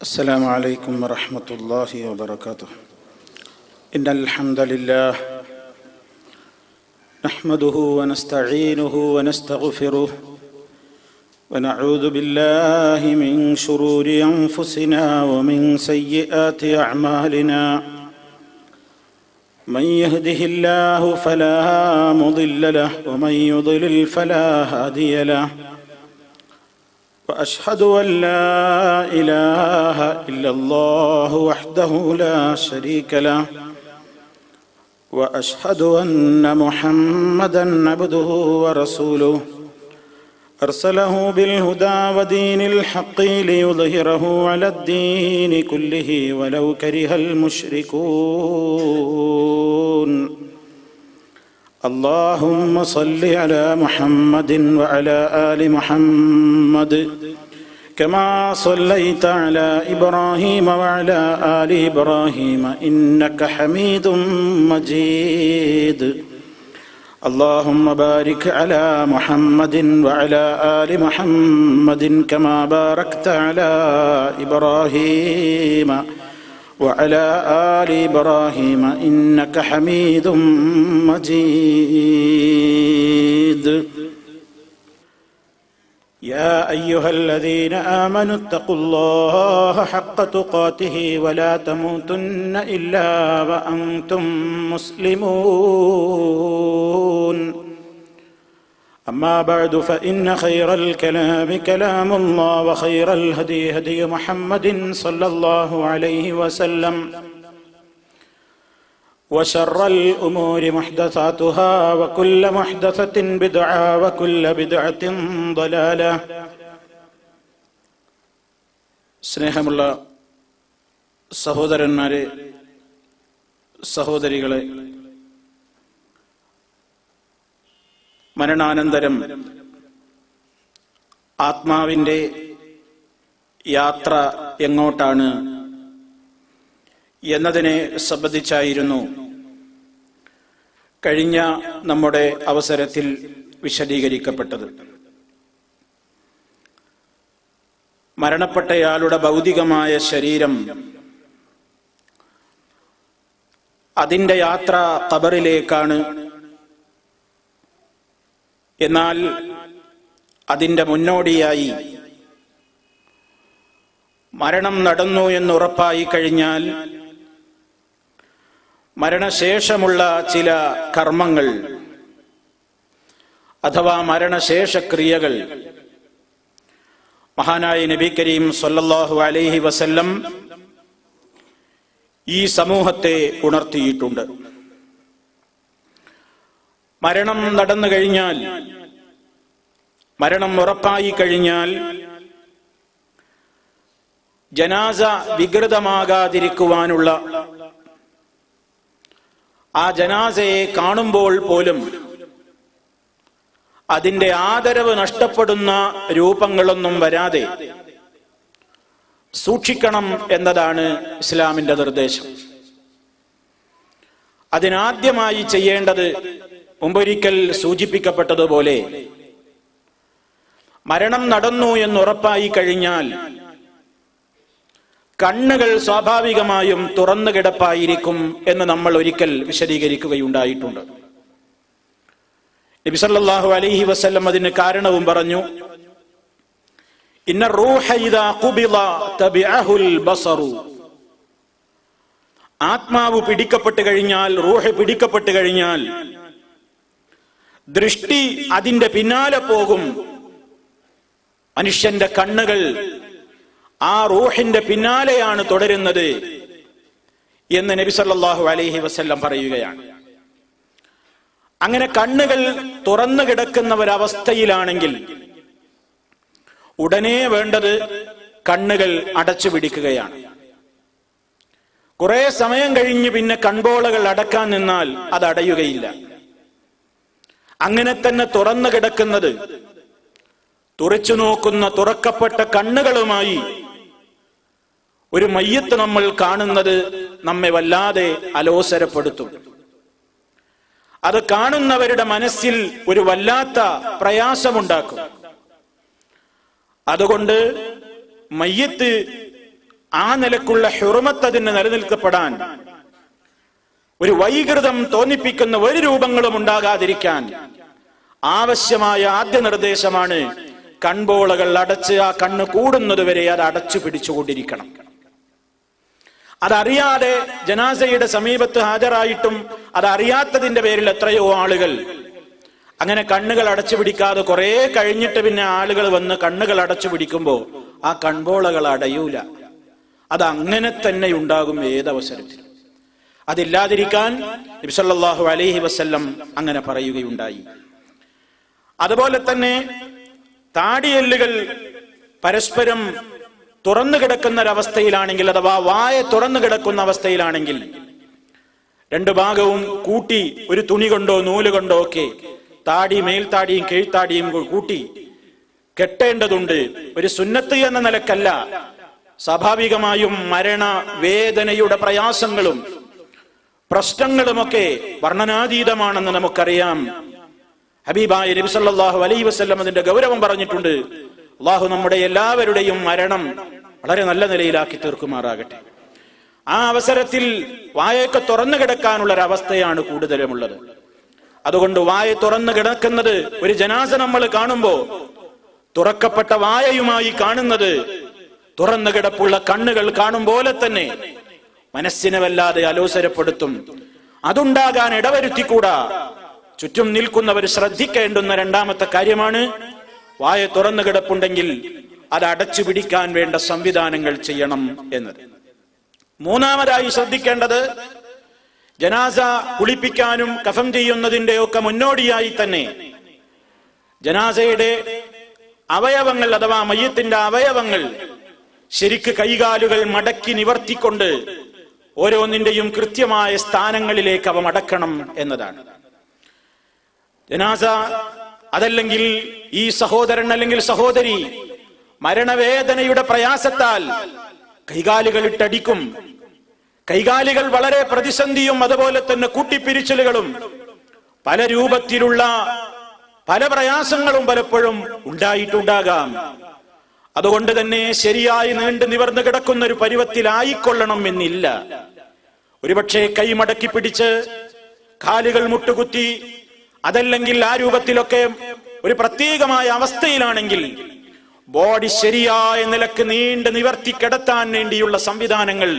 السلام عليكم ورحمة الله وبركاته. إن الحمد لله نحمده ونستعينه ونستغفره ونعوذ بالله من شرور أنفسنا ومن سيئات أعمالنا. من يهده الله فلا مضل له ومن يضلل فلا هادي له. وأشهد أن لا إله إلا الله وحده لا شريك له وأشهد أن محمدًا عبده ورسوله أرسله بالهدى ودين الحق ليظهره على الدين كله ولو كره المشركون. اللهم صل على محمد وعلى آل محمد كما صليت على إبراهيم وعلى آل إبراهيم إنك حميد مجيد. اللهم بارك على محمد وعلى آل محمد كما باركت على إبراهيم وعلى آل إبراهيم إنك حميد مجيد. يا أيها الذين آمنوا اتقوا الله حق تقاته ولا تموتن إلا وأنتم مسلمون. أما بعد فإن خير الكلام كلام الله وخير الهدي هدي محمد صلى الله عليه وسلم وشر الأمور محدثاتها وكل محدثة بدعة وكل بدعة ضلالة. സ്നേഹമുള്ള സഹോദരന്മാരെ, സഹോദരികളെ, മരണാനന്തരം ആത്മാവിൻ്റെ യാത്ര എങ്ങോട്ടാണ് എന്നതിനെ സംബന്ധിച്ചായിരുന്നു കഴിഞ്ഞ നമ്മുടെ അവസരത്തിൽ വിശദീകരിക്കപ്പെട്ടത്. മരണപ്പെട്ടയാളുടെ ഭൗതികമായ ശരീരം അതിൻ്റെ യാത്ര ഖബറിലേക്കാണ്. എന്നാൽ അതിൻ്റെ മുന്നോടിയായി മരണം നടന്നു എന്നുറപ്പായി കഴിഞ്ഞാൽ മരണശേഷമുള്ള ചില കർമ്മങ്ങൾ അഥവാ മരണശേഷ ക്രിയകൾ മഹാനായ നബി കരീം സ്വല്ലല്ലാഹു അലൈഹി വസല്ലം ഈ സമൂഹത്തെ ഉണർത്തിയിട്ടുണ്ട്. മരണം നടന്നു കഴിഞ്ഞാൽ, മരണം ഉറപ്പായി കഴിഞ്ഞാൽ ജനാസ വികൃതമാകാതിരിക്കുവാനുള്ള, ആ ജനാസയെ കാണുമ്പോൾ പോലും അതിൻ്റെ ആദരവ് നഷ്ടപ്പെടുന്ന രൂപങ്ങളൊന്നും വരാതെ സൂക്ഷിക്കണം എന്നതാണ് ഇസ്ലാമിന്റെ നിർദ്ദേശം. അതിനാദ്യമായി ചെയ്യേണ്ടത് മുമ്പൊരിക്കൽ സൂചിപ്പിക്കപ്പെട്ടതുപോലെ മരണം നടന്നു എന്നുറപ്പായി കഴിഞ്ഞാൽ കണ്ണുകൾ സ്വാഭാവികമായും തുറന്നു കിടപ്പായിരിക്കും എന്ന് നമ്മൾ ഒരിക്കൽ വിശദീകരിക്കുകയുണ്ടായിട്ടുണ്ട്. നബി സല്ലല്ലാഹു അലൈഹി വസല്ലം അതിന് കാരണവും പറഞ്ഞു. ഇന്ന റൂഹ ഇദാ ഖുബിള തബിഅഹുൽ ബസറു. ആത്മാവ് പിടിക്കപ്പെട്ടു കഴിഞ്ഞാൽ, റൂഹ് പിടിക്കപ്പെട്ടു കഴിഞ്ഞാൽ ദൃഷ്ടി അതിന്റെ പിന്നാലെ പോകും. മനുഷ്യന്റെ കണ്ണുകൾ ആ റൂഹിന്റെ പിന്നാലെയാണ് തുടരുന്നത് എന്ന് നബി സല്ലല്ലാഹു അലൈഹി വസല്ലം പറയുകയാണ്. അങ്ങനെ കണ്ണുകൾ തുറന്നു കിടക്കുന്ന ഒരവസ്ഥയിലാണെങ്കിൽ ഉടനെ വേണ്ടത് കണ്ണുകൾ അടച്ചു പിടിക്കുകയാണ്. കുറെ സമയം കഴിഞ്ഞ് പിന്നെ കൺപോളകൾ അടക്കാൻ നിന്നാൽ അത് അടയുകയില്ല. അങ്ങനെ തന്നെ തുറന്നു കിടക്കുന്നത്, തുറച്ചു നോക്കുന്ന തുറക്കപ്പെട്ട കണ്ണുകളുമായി ഒരു മയ്യത്ത് നമ്മൾ കാണുന്നത് നമ്മെ വല്ലാതെ അലോസരപ്പെടുത്തും. അത് കാണുന്നവരുടെ മനസ്സിൽ ഒരു വല്ലാത്ത പ്രയാസമുണ്ടാക്കും. അതുകൊണ്ട് മയ്യത്ത് ആ നിലക്കുള്ള ഹുർമത്ത് അതിന് നിലനിൽക്കപ്പെടാൻ, ഒരു വൈകൃതം തോന്നിപ്പിക്കുന്ന ഒരു രൂപങ്ങളും ഉണ്ടാകാതിരിക്കാൻ ആവശ്യമായ ആദ്യ നിർദ്ദേശമാണ് കൺപോളകൾ അടച്ച് ആ കണ്ണ് കൂടുന്നതുവരെ അത് അടച്ചു പിടിച്ചുകൊണ്ടിരിക്കണം. അതറിയാതെ ജനാസയുടെ സമീപത്ത് ഹാജരായിട്ടും അതറിയാത്തതിന്റെ പേരിൽ എത്രയോ ആളുകൾ അങ്ങനെ കണ്ണുകൾ അടച്ചു പിടിക്കാതെ കുറെ കഴിഞ്ഞിട്ട് പിന്നെ ആളുകൾ വന്ന് കണ്ണുകൾ അടച്ചു പിടിക്കുമ്പോ ആ കൺപോളകൾ അടയൂല. അത് അങ്ങനെ തന്നെ ഉണ്ടാകും ഏതവസരത്തിൽ. അതില്ലാതിരിക്കാൻ നബി സല്ലല്ലാഹു അലൈഹി വസല്ലം അങ്ങനെ പറയുകയുണ്ടായി. അതുപോലെ തന്നെ താടിയെല്ലുകൾ പരസ്പരം തുറന്നു കിടക്കുന്ന ഒരവസ്ഥയിലാണെങ്കിൽ, അഥവാ വായ തുറന്നു കിടക്കുന്ന അവസ്ഥയിലാണെങ്കിൽ രണ്ടു ഭാഗവും കൂട്ടി ഒരു തുണി കൊണ്ടോ നൂല് കൊണ്ടോ ഒക്കെ താടി, മേൽത്താടിയും കീഴ്ത്താടിയും കൂട്ടി കെട്ടേണ്ടതുണ്ട്. ഒരു സുന്നത്ത് എന്ന നിലക്കല്ല. സ്വാഭാവികമായും മരണ വേദനയുടെ പ്രയാസങ്ങളും പ്രശ്നങ്ങളുമൊക്കെ വർണ്ണനാതീതമാണെന്ന് നമുക്കറിയാം. ഹബീബായ നബി സല്ലല്ലാഹു അലൈഹി വസല്ലം അതിന്റെ ഗൗരവം പറഞ്ഞിട്ടുണ്ട്. അള്ളാഹു നമ്മുടെ എല്ലാവരുടെയും മരണം വളരെ നല്ല നിലയിലാക്കി തീർക്കുമാറാകട്ടെ. ആ അവസരത്തിൽ വായൊക്കെ തുറന്നു കിടക്കാനുള്ള ഒരു അവസ്ഥയാണ് കൂടുതലുമുള്ളത്. അതുകൊണ്ട് വായ തുറന്നു കിടക്കുന്നത്, ഒരു ജനാസ നമ്മൾ കാണുമ്പോ തുറക്കപ്പെട്ട വായയുമായി കാണുന്നത്, തുറന്നു കിടപ്പുള്ള കണ്ണുകൾ കാണും പോലെ തന്നെ മനസ്സിനെ വല്ലാതെ അലോസരപ്പെടുത്തും. അതുണ്ടാകാൻ ഇടവരുത്തിക്കൂടാ. ചുറ്റും നിൽക്കുന്നവർ ശ്രദ്ധിക്കേണ്ടുന്ന രണ്ടാമത്തെ കാര്യമാണ്, വായ തുറന്നു കിടപ്പുണ്ടെങ്കിൽ അത് അടച്ചു പിടിക്കാൻ വേണ്ട സംവിധാനങ്ങൾ ചെയ്യണം എന്നത്. മൂന്നാമതായി ശ്രദ്ധിക്കേണ്ടത്, ജനാസ കുളിപ്പിക്കാനും കഫൻ ചെയ്യുന്നതിന്റെ ഒക്കെ മുന്നോടിയായി തന്നെ ജനാസയുടെ അവയവങ്ങൾ, അഥവാ മയ്യത്തിന്റെ അവയവങ്ങൾ ശരിക്ക് കൈകാലുകൾ മടക്കി നിവർത്തിക്കൊണ്ട് ഓരോന്നിന്റെയും കൃത്യമായ സ്ഥാനങ്ങളിലേക്ക് അവ മടക്കണം എന്നതാണ്. ജനാസ അതല്ലെങ്കിൽ ഈ സഹോദരൻ അല്ലെങ്കിൽ സഹോദരി മരണവേദനയുടെ പ്രയാസത്താൽ കൈകാലുകൾ ഇട്ടടിക്കും. കൈകാലുകൾ വളരെ പ്രതിസന്ധിയും അതുപോലെ തന്നെ കൂട്ടിപ്പിരിച്ചലുകളും പല രൂപത്തിലുള്ള പല പ്രയാസങ്ങളും പലപ്പോഴും ഉണ്ടായിട്ടുണ്ടാകാം. അതുകൊണ്ട് തന്നെ ശരിയായി നീണ്ടു നിവർന്നു കിടക്കുന്ന ഒരു പരുവത്തിലായിക്കൊള്ളണം എന്നില്ല. ഒരുപക്ഷെ കൈ മടക്കി പിടിച്ച് കാലുകൾ മുട്ടുകുത്തി, അതല്ലെങ്കിൽ ആ രൂപത്തിലൊക്കെ ഒരു പ്രത്യേകമായ അവസ്ഥയിലാണെങ്കിൽ ബോഡി ശരിയായ നിലക്ക് നീണ്ടു നിവർത്തി കിടത്താൻ വേണ്ടിയുള്ള സംവിധാനങ്ങൾ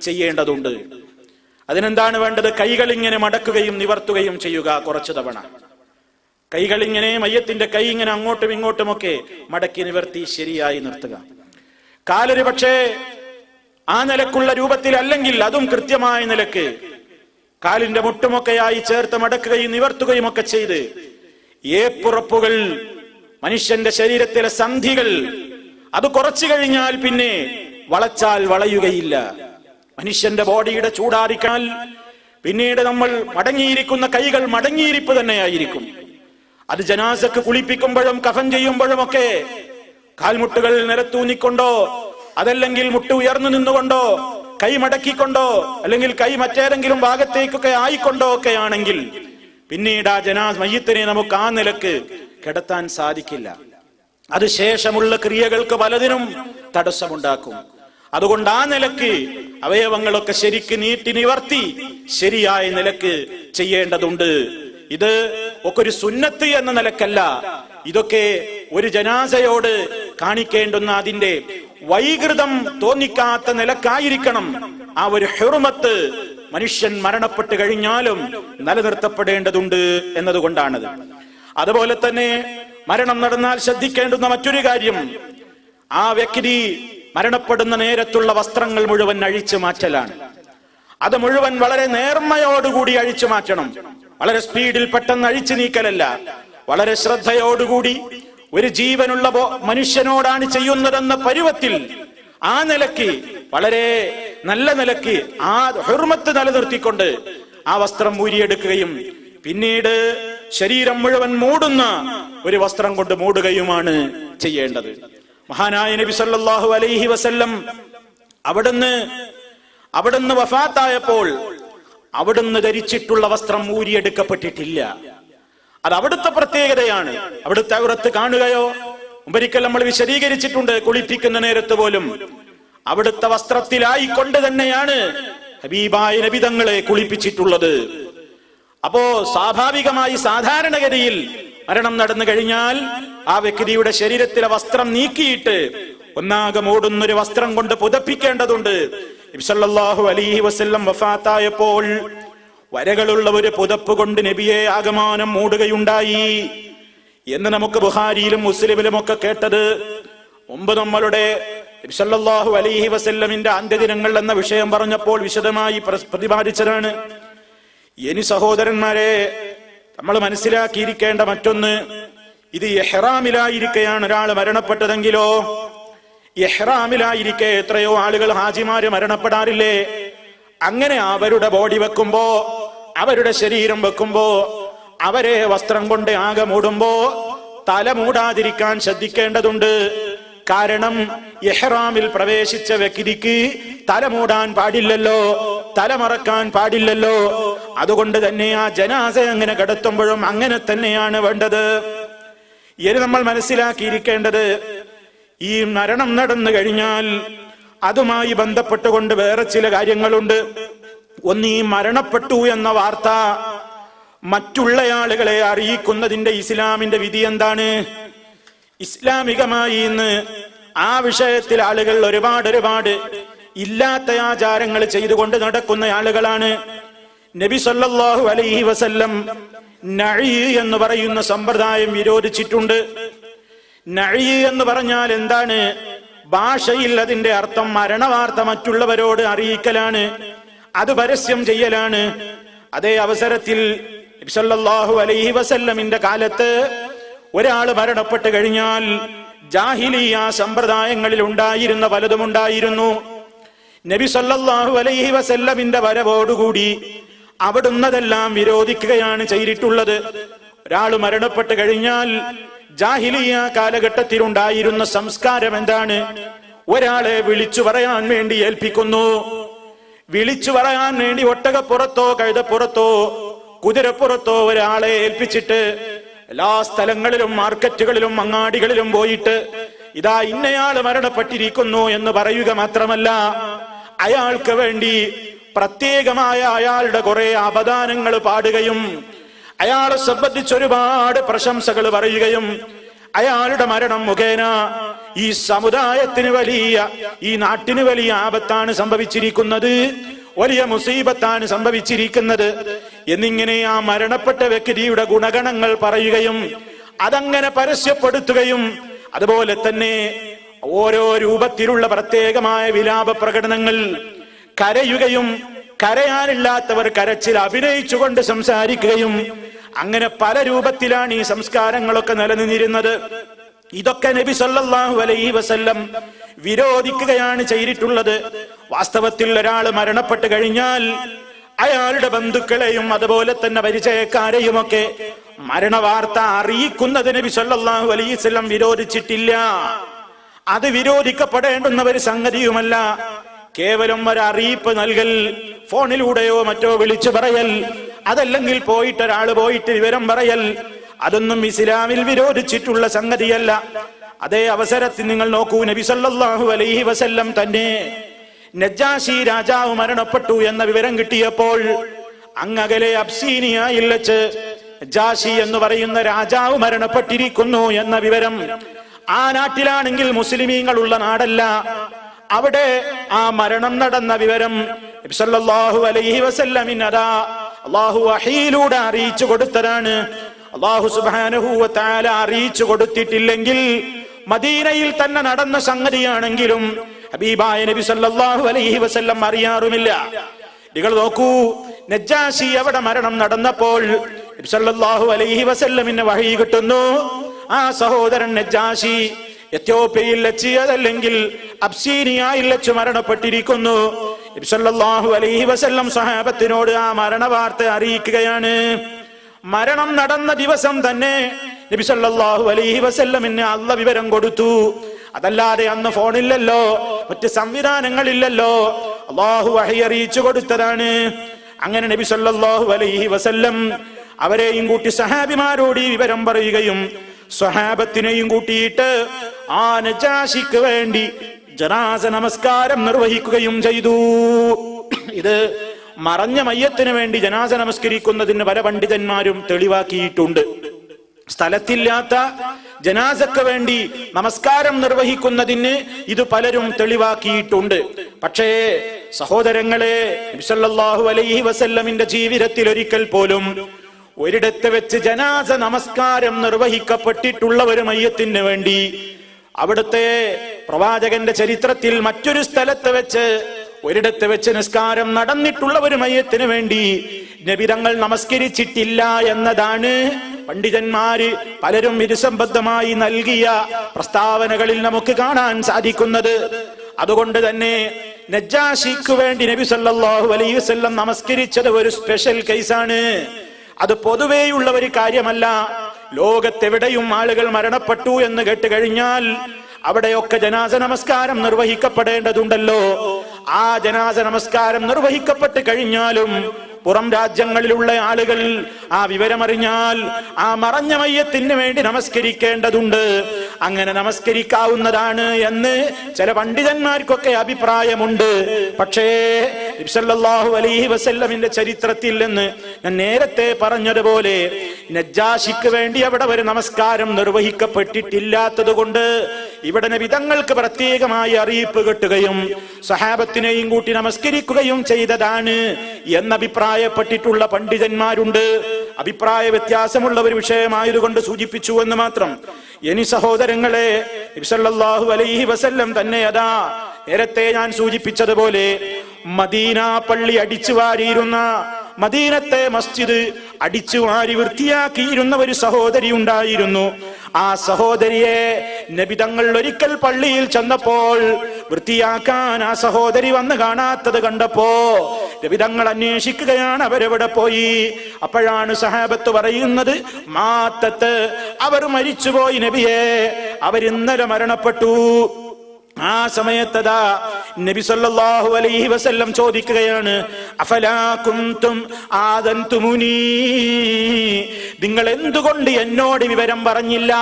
ചെയ്യേണ്ടതുണ്ട്. അതിനെന്താണ് വേണ്ടത്? കൈകൾ ഇങ്ങനെ മടക്കുകയും നിവർത്തുകയും ചെയ്യുക. കുറച്ചു തവണ കൈകൾ ഇങ്ങനെ, മയ്യത്തിന്റെ കൈ ഇങ്ങനെ അങ്ങോട്ടും ഇങ്ങോട്ടുമൊക്കെ മടക്കി നിവർത്തി ശരിയായി നിർത്തുക. കാലൊരു പക്ഷേ ആ നിലക്കുള്ള രൂപത്തിലല്ലെങ്കിൽ അതും കൃത്യമായ നിലക്ക് കാലിന്റെ മുട്ടുമൊക്കെയായി ചേർത്ത് മടക്കുകയും നിവർത്തുകയും ഒക്കെ ചെയ്ത്, ഏപ്പുറപ്പുകൾ, മനുഷ്യന്റെ ശരീരത്തിലെ സന്ധികൾ, അത് കുറച്ചു കഴിഞ്ഞാൽ പിന്നെ വളച്ചാൽ വളയുകയില്ല. മനുഷ്യന്റെ ബോഡിയുടെ ചൂടാറിക്കാൻ പിന്നീട് നമ്മൾ മടങ്ങിയിരിക്കുന്ന കൈകൾ മടങ്ങിയിരിപ്പ് തന്നെയായിരിക്കും. അത് ജനാസക്ക് കുളിപ്പിക്കുമ്പോഴും കഫൻ ചെയ്യുമ്പോഴും ഒക്കെ കാൽമുട്ടുകൾ നിലത്തൂന്നിക്കൊണ്ടോ അതല്ലെങ്കിൽ മുട്ട് ഉയർന്നു നിന്നുകൊണ്ടോ കൈ മടക്കിക്കൊണ്ടോ അല്ലെങ്കിൽ കൈ മറ്റേതെങ്കിലും ഭാഗത്തേക്കൊക്കെ ആയിക്കൊണ്ടോ ഒക്കെ ആണെങ്കിൽ പിന്നീട് ആ മയ്യത്തിനെ നമുക്ക് ആ നിലക്ക് കിടത്താൻ സാധിക്കില്ല. അത് ശേഷമുള്ള ക്രിയകൾക്ക് പലതിനും തടസ്സമുണ്ടാക്കും. അതുകൊണ്ട് ആ നിലക്ക് അവയവങ്ങളൊക്കെ ശരിക്ക് നീട്ടി നിവർത്തി ശരിയായ നിലക്ക് ചെയ്യേണ്ടതുണ്ട്. ഇത് ഒക്കെ ഒരു സുന്നത്ത് എന്ന നിലക്കല്ല, ഇതൊക്കെ ഒരു ജനാസയോട് കാണിക്കേണ്ടുന്ന അതിന്റെ വൈകൃതം തോന്നിക്കാത്ത നിലക്കായിരിക്കണം. ആ ഒരു ഹുർമത്ത് മനുഷ്യൻ മരണപ്പെട്ട് കഴിഞ്ഞാലും നിലനിർത്തപ്പെടേണ്ടതുണ്ട് എന്നതുകൊണ്ടാണത്. അതുപോലെ തന്നെ മരണം നടന്നാൽ ശ്രദ്ധിക്കേണ്ടുന്ന മറ്റൊരു കാര്യം, ആ വ്യക്തി മരണപ്പെടുന്ന നേരത്തുള്ള വസ്ത്രങ്ങൾ മുഴുവൻ അഴിച്ചു മാറ്റലാണ്. അത് മുഴുവൻ വളരെ നേർമ്മയോടുകൂടി അഴിച്ചു മാറ്റണം. വളരെ സ്പീഡിൽ പെട്ടെന്ന് അഴിച്ചു നീക്കലല്ല, വളരെ ശ്രദ്ധയോടുകൂടി ഒരു ജീവനുള്ള മനുഷ്യനോടാണ് ചെയ്യുന്നതെന്ന പരുവത്തിൽ ആ നിലയ്ക്ക് വളരെ നല്ല നിലയ്ക്ക് ആ ഹുർമത്ത് നിലനിർത്തിക്കൊണ്ട് ആ വസ്ത്രം ഊരിയെടുക്കുകയും പിന്നീട് ശരീരം മുഴുവൻ മൂടുന്ന ഒരു വസ്ത്രം കൊണ്ട് മൂടുകയുമാണ് ചെയ്യേണ്ടത്. മഹാനായ നബി സല്ലല്ലാഹു അലൈഹി വസല്ലം അവിടുന്ന് വഫാത്തായപ്പോൾ അവിടുന്ന് ധരിച്ചിട്ടുള്ള വസ്ത്രം ഊരിയെടുക്കപ്പെട്ടിട്ടില്ല. അത് അവിടുത്തെ പ്രത്യേകതയാണ്. അവിടുത്തെ ഔറത്ത് കാണുകയോ, ഒരിക്കൽ നമ്മൾ വിശദീകരിച്ചിട്ടുണ്ട്, കുളിപ്പിക്കുന്ന നേരത്ത് പോലും അവിടുത്തെ വസ്ത്രത്തിലായിക്കൊണ്ട് തന്നെയാണ് ഹബീബായ നബി തങ്ങളെ കുളിപ്പിച്ചിട്ടുള്ളത്. അപ്പോ സ്വാഭാവികമായി സാധാരണഗതിയിൽ മരണം നടന്നു കഴിഞ്ഞാൽ ആ വ്യക്തിയുടെ ശരീരത്തിലെ വസ്ത്രം നീക്കിയിട്ട് ഒന്നാകെ മൂടുന്നൊരു വസ്ത്രം കൊണ്ട് പുതപ്പിക്കേണ്ടതുണ്ട്. നബി സല്ലല്ലാഹു അലൈഹി വസല്ലം വഫാത്തായപ്പോൾ വരകളുള്ള ഒരു പുതപ്പ് കൊണ്ട് നബിയെ ആകമാനം മൂടുകയുണ്ടായി എന്ന് നമുക്ക് ബുഖാരിയിലും മുസ്ലിമിലും ഒക്കെ കേട്ടത് മുമ്പ് നമ്മളുടെ നബി സല്ലല്ലാഹു അലൈഹി വസല്ലമിന്റെ അന്ത്യദിനങ്ങൾ എന്ന വിഷയം പറഞ്ഞപ്പോൾ വിശദമായി പ്രതിപാദിച്ചതാണ്. ഇനി സഹോദരന്മാരെ, നമ്മൾ മനസ്സിലാക്കിയിരിക്കേണ്ട മറ്റൊന്ന്, ഇത് ഇഹ്റാമിലായിരിക്കെയാണ് ഒരാൾ മരണപ്പെട്ടതെങ്കിലോ, ഇഹ്റാമിലായിരിക്കെ എത്രയോ ആളുകൾ ഹാജിമാര് മരണപ്പെടാറില്ലേ? അങ്ങനെ അവരുടെ ബോഡി വെക്കുമ്പോ, അവരുടെ ശരീരം വെക്കുമ്പോ, അവരെ വസ്ത്രം കൊണ്ട് ആകെ മൂടുമ്പോ തല മൂടാതിരിക്കാൻ ശ്രദ്ധിക്കേണ്ടതുണ്ട്. കാരണം ഇഹ്റാമിൽ പ്രവേശിച്ച വ്യക്തിക്ക് തല മൂടാൻ പാടില്ലല്ലോ, തലമറക്കാൻ പാടില്ലല്ലോ. അതുകൊണ്ട് തന്നെ ആ ജനാസ അങ്ങനെ കിടത്തുമ്പോഴും അങ്ങനെ തന്നെയാണ് വേണ്ടത്. ഇനി നമ്മൾ മനസ്സിലാക്കിയിരിക്കേണ്ടത്, ഈ മരണം നടന്നു കഴിഞ്ഞാൽ അതുമായി ബന്ധപ്പെട്ടുകൊണ്ട് വേറെ ചില കാര്യങ്ങളുണ്ട്. ഒന്ന്, ഈ മരണപ്പെട്ടു എന്ന വാർത്ത മറ്റുള്ള ആളുകളെ അറിയിക്കുന്നതിന്റെ ഇസ്ലാമിന്റെ വിധി എന്താണ്? ഇസ്ലാമികമായി ഇന്ന് ആ വിഷയത്തിൽ ആളുകൾ ഒരുപാട് ഇല്ലാത്ത ആചാരങ്ങൾ ചെയ്തുകൊണ്ട് നടക്കുന്ന ആളുകളാണ്. നബി സല്ലല്ലാഹു അലൈഹി വസല്ലം നഈ എന്ന് പറയുന്ന സമ്പ്രദായം വിരോധിച്ചിട്ടുണ്ട്. നഈ എന്ന് പറഞ്ഞാൽ എന്താണ്? ഭാഷയിൽ അതിന്റെ അർത്ഥം മരണവാർത്ത മറ്റുള്ളവരോട് അറിയിക്കലാണ്, അത് പരസ്യം ചെയ്യലാണ്. അതേ അവസരത്തിൽ നബി സല്ലല്ലാഹു അലൈഹി വസല്ലമിന്റെ കാലത്ത് ഒരാള് മരണപ്പെട്ട് കഴിഞ്ഞാൽ ജാഹിലിയ സമ്പ്രദായങ്ങളിൽ ഉണ്ടായിരുന്ന പലതും ഉണ്ടായിരുന്നു. നബി സല്ലല്ലാഹു അലൈഹി വസല്ലമിന്റെ വരവോടുകൂടി അവിടുന്നതെല്ലാം വിരോധിക്കുകയാണ് ചെയ്തിട്ടുള്ളത്. ഒരാൾ മരണപ്പെട്ട് കഴിഞ്ഞാൽ ജാഹിലിയ കാലഘട്ടത്തിൽ ഉണ്ടായിരുന്ന സംസ്കാരം എന്താണ്? ഒരാളെ വിളിച്ചു പറയാൻ വേണ്ടി ഏൽപ്പിക്കുന്നു. വിളിച്ചു പറയാൻ വേണ്ടി ഒട്ടകപ്പുറത്തോ കഴുതപ്പുറത്തോ കുതിരപ്പുറത്തോ ഒരാളെ ഏൽപ്പിച്ചിട്ട് എല്ലാ സ്ഥലങ്ങളിലും മാർക്കറ്റുകളിലും അങ്ങാടികളിലും പോയിട്ട് ഇതാ ഇന്നയാള് മരണപ്പെട്ടിരിക്കുന്നു എന്ന് പറയുക മാത്രമല്ല, അയാൾക്ക് വേണ്ടി പ്രത്യേകമായ അയാളുടെ കുറെ അപദാനങ്ങൾ പാടുകയും അയാളെ സംബന്ധിച്ച് ഒരുപാട് പ്രശംസകൾ പറയുകയും അയാളുടെ മരണം മുഖേന ഈ സമുദായത്തിന് വലിയ, ഈ നാട്ടിന് വലിയ ആപത്താണ് സംഭവിച്ചിരിക്കുന്നത്, വലിയ മുസീബത്താണ് സംഭവിച്ചിരിക്കുന്നത് എന്നിങ്ങനെ ആ മരണപ്പെട്ട വ്യക്തിയുടെ ഗുണഗണങ്ങൾ പറയുകയും അതങ്ങനെ പരസ്യപ്പെടുത്തുകയും അതുപോലെ തന്നെ ഓരോ രൂപത്തിലുള്ള പ്രത്യേകമായ വിലാപ പ്രകടനങ്ങൾ, കരയുകയും കരയാനില്ലാത്തവർ കരച്ചിൽ അഭിനയിച്ചുകൊണ്ട് സംസാരിക്കുകയും അങ്ങനെ പല രൂപത്തിലാണ് ഈ സംസ്കാരങ്ങളൊക്കെ നിലനിന്നിരുന്നത്. ഇതൊക്കെ നബി സല്ലല്ലാഹു അലൈഹി വസല്ലം വിരോധിക്കുകയാണ് ചെയ്തിട്ടുള്ളത്. വാസ്തവത്തിൽ ഒരാൾ മരണപ്പെട്ട് കഴിഞ്ഞാൽ അയാളുടെ ബന്ധുക്കളെയും അതുപോലെ തന്നെ പരിചയക്കാരെയും ഒക്കെ മരണവാർത്ത അറിയിക്കുന്നത് നബി സല്ലല്ലാഹു അലൈഹി വസല്ലം വിരോധിച്ചിട്ടില്ല. അത് വിരോധിക്കപ്പെടേണ്ടുന്ന ഒരു സംഗതിയുമല്ല. കേവലം ഒരു അറിയിപ്പ് നൽകൽ, ഫോണിലൂടെയോ മറ്റോ വിളിച്ചു പറയൽ, അതല്ലെങ്കിൽ പോയിട്ട് ഒരാൾ പോയിട്ട് വിവരം പറയൽ, അതൊന്നും ഇസ്ലാമിൽ വിരോധിച്ചിട്ടുള്ള സംഗതിയല്ല. അതേ അവസരത്തിൽ നിങ്ങൾ നോക്കൂ, നബി സല്ലല്ലാഹു അലൈഹി വസല്ലം തന്നെ നജാശി രാജാവ് മരണപ്പെട്ടു എന്ന വിവരം കിട്ടിയപ്പോൾ അങ്ങകലെ അബ്സീനിയയിൽ വെച്ച് നജാശി എന്ന് പറയുന്ന രാജാവ് മരണപ്പെട്ടിരിക്കുന്നു എന്ന വിവരം, ആ നാട്ടിലാണെങ്കിൽ മുസ്ലിമീങ്ങളുള്ള നാടല്ല, അവിടെ ആ മരണം നടന്ന വിവരം നബി സല്ലല്ലാഹു അലൈഹി വസല്ലമിന് അതാ അല്ലാഹു വഹീയിലൂടെ അറിയിച്ചു കൊടുത്തതാണ്. അല്ലാഹു സുബ്ഹാനഹു വ തആല അറിയിച്ചു കൊടുത്തിട്ടില്ലെങ്കിൽ മദീനയിൽ തന്നെ നടന്ന സംഗതിയാണെങ്കിലും ഹബീബായ നബി സല്ലല്ലാഹു അലൈഹി വസല്ലം അറിയാറുമില്ല. നിങ്ങൾ നോക്കൂ, നജാശി അവിടെ മരണം നടന്നപ്പോൾ നബി സല്ലല്ലാഹു അലൈഹി വസല്ലമിന് വഹീ കിട്ടുന്നു. ആ സഹോദരൻ നജാശി എത്യോപ്യയിൽ വെച്ച് അതല്ലെങ്കിൽ അബ്സീനിയയിൽ വെച്ച് മരണപ്പെട്ടിരിക്കുന്നു. നബി സല്ലല്ലാഹു അലൈഹി വസല്ലം സ്വഹാബത്തിനോട് ആ മരണവാർത്ത അറിയിക്കുകയാണ്. മരണം നടന്ന ദിവസം തന്നെ നബി സല്ലല്ലാഹു അലൈഹി വസല്ലമിന് അല്ലാഹു വിവരം കൊടുത്തു. അതല്ലാതെ അന്ന് ഫോണില്ലല്ലോ, മറ്റ് സംവിധാനങ്ങളില്ലല്ലോ, അല്ലാഹു വഹി അറിയിച്ചു കൊടുത്തതാണ്. അങ്ങനെ നബി സല്ലല്ലാഹു അലൈഹി വസല്ലം അവരെയും കൂട്ടി സഹാബിമാരോട് ഈ വിവരം പറയുകയും സ്വഹാബത്തിനെയും കൂട്ടിയിട്ട് ആ നജാശിക്ക് വേണ്ടി ജനാസ നമസ്കാരം നിർവഹിക്കുകയും ചെയ്തു. ഇത് മറഞ്ഞ മയ്യത്തിന് വേണ്ടി ജനാസ നമസ്കരിക്കുന്നതിന് പല പണ്ഡിതന്മാരും തെളിവാക്കിയിട്ടുണ്ട്. സ്ഥലത്തില്ലാത്ത ജനാസക്ക് വേണ്ടി നമസ്കാരം നിർവഹിക്കുന്നതിന് ഇത് പലരും തെളിവാക്കിയിട്ടുണ്ട്. പക്ഷേ സഹോദരങ്ങളെ, നബി സല്ലല്ലാഹു അലൈഹി വസല്ലമിന്റെ ജീവിതത്തിൽ ഒരിക്കൽ പോലും ഒരിടത്ത് വെച്ച് ജനാസ നമസ്കാരം നിർവഹിക്കപ്പെട്ടിട്ടുള്ള ഒരു മയ്യത്തിന് വേണ്ടി അവിടുത്തെ പ്രവാചകന്റെ ചരിത്രത്തിൽ മറ്റൊരു സ്ഥലത്ത് വെച്ച് ഒരിടത്ത് വെച്ച് നിസ്കാരം നടന്നിട്ടുള്ള ഒരു മയ്യത്തിന് വേണ്ടി നബി തങ്ങൾ നമസ്കരിച്ചിട്ടില്ല എന്നതാണ് പണ്ഡിതന്മാര് പലരും വിരുസംബദ്ധമായി നൽകിയ പ്രസ്താവനകളിൽ നമുക്ക് കാണാൻ സാധിക്കുന്നത്. അതുകൊണ്ട് തന്നെ നജ്ജാശിക്ക് വേണ്ടി നബി സല്ലല്ലാഹു അലൈഹി വസല്ലം നമസ്കരിച്ചത് ഒരു സ്പെഷ്യൽ കേസാണ്. അത് പൊതുവെയുള്ള ഒരു കാര്യമല്ല. ലോകത്തെവിടെയും ആളുകൾ മരണപ്പെട്ടു എന്ന് കേട്ട് കഴിഞ്ഞാൽ അവിടെയൊക്കെ ജനാസ നമസ്കാരം നിർവഹിക്കപ്പെടേണ്ടതുണ്ടല്ലോ. ആ ജനാസ നമസ്കാരം നിർവഹിക്കപ്പെട്ട് കഴിഞ്ഞാലും പുറം രാജ്യങ്ങളിലുള്ള ആളുകൾ ആ വിവരമറിഞ്ഞാൽ ആ മറഞ്ഞ മയ്യത്തിന് വേണ്ടി നമസ്കരിക്കേണ്ടതുണ്ട്. അങ്ങനെ നമസ്കരിക്കാവുന്നതാണ് എന്ന് ചില പണ്ഡിതന്മാർക്കൊക്കെ അഭിപ്രായമുണ്ട്. പക്ഷേ നബി സല്ലല്ലാഹു അലൈഹി വസല്ലമിന്റെ ചരിത്രത്തിൽ നിന്ന് ഞാൻ നേരത്തെ പറഞ്ഞതുപോലെ നജ്ജാശിക്ക് വേണ്ടി അവിടെ ഒരു നമസ്കാരം നിർവഹിക്കപ്പെട്ടിട്ടില്ലാത്തത് കൊണ്ട് ഇവിടെ നബി തങ്ങൾക്ക് പ്രത്യേകമായി അറിയിപ്പ് കിട്ടുകയും സഹാബത്തിനെയും കൂട്ടി നമസ്കരിക്കുകയും ചെയ്തതാണ് എന്നഭിപ്രായപ്പെട്ടിട്ടുള്ള പണ്ഡിതന്മാരുണ്ട്. അഭിപ്രായ വ്യത്യാസമുള്ള ഒരു വിഷയമായതുകൊണ്ട് സൂചിപ്പിച്ചു എന്ന് മാത്രം. ഇനി സഹോദരങ്ങളെ, നബി സല്ലല്ലാഹു അലൈഹി വസല്ലം തന്നെ അതാ നേരത്തെ ഞാൻ സൂചിപ്പിച്ചതുപോലെ മദീന പള്ളി അടിച്ചു വാരിയിരുന്ന, മദീനത്തെ മസ്ജിദ് അടിച്ചു വാരി വൃത്തിയാക്കിയിരുന്ന ഒരു സഹോദരി ഉണ്ടായിരുന്നു. ആ സഹോദരിയെ നബി തങ്ങൾ ഒരിക്കൽ പള്ളിയിൽ ചെന്നപ്പോൾ വൃത്തിയാക്കാൻ ആ സഹോദരി വന്ന് കാണാത്തത് കണ്ടപ്പോ നബി തങ്ങൾ അന്വേഷിക്കുകയാണ് അവരെവിടെ പോയി. അപ്പോഴാണ് സഹാബത്ത് പറയുന്നത്, മാത്തത്ത്, അവർ മരിച്ചുപോയി നബിയെ, അവരിന്നലെ മരണപ്പെട്ടു. ആ സമയത്തതാ നബി സല്ലല്ലാഹു അലൈഹി വസല്ലം ചോദിക്കുകയാണ്, അഫലാ കുൻതും ആദൻതുമുനി, നിങ്ങൾ എന്തുകൊണ്ട് എന്നോട് വിവരം പറഞ്ഞില്ല?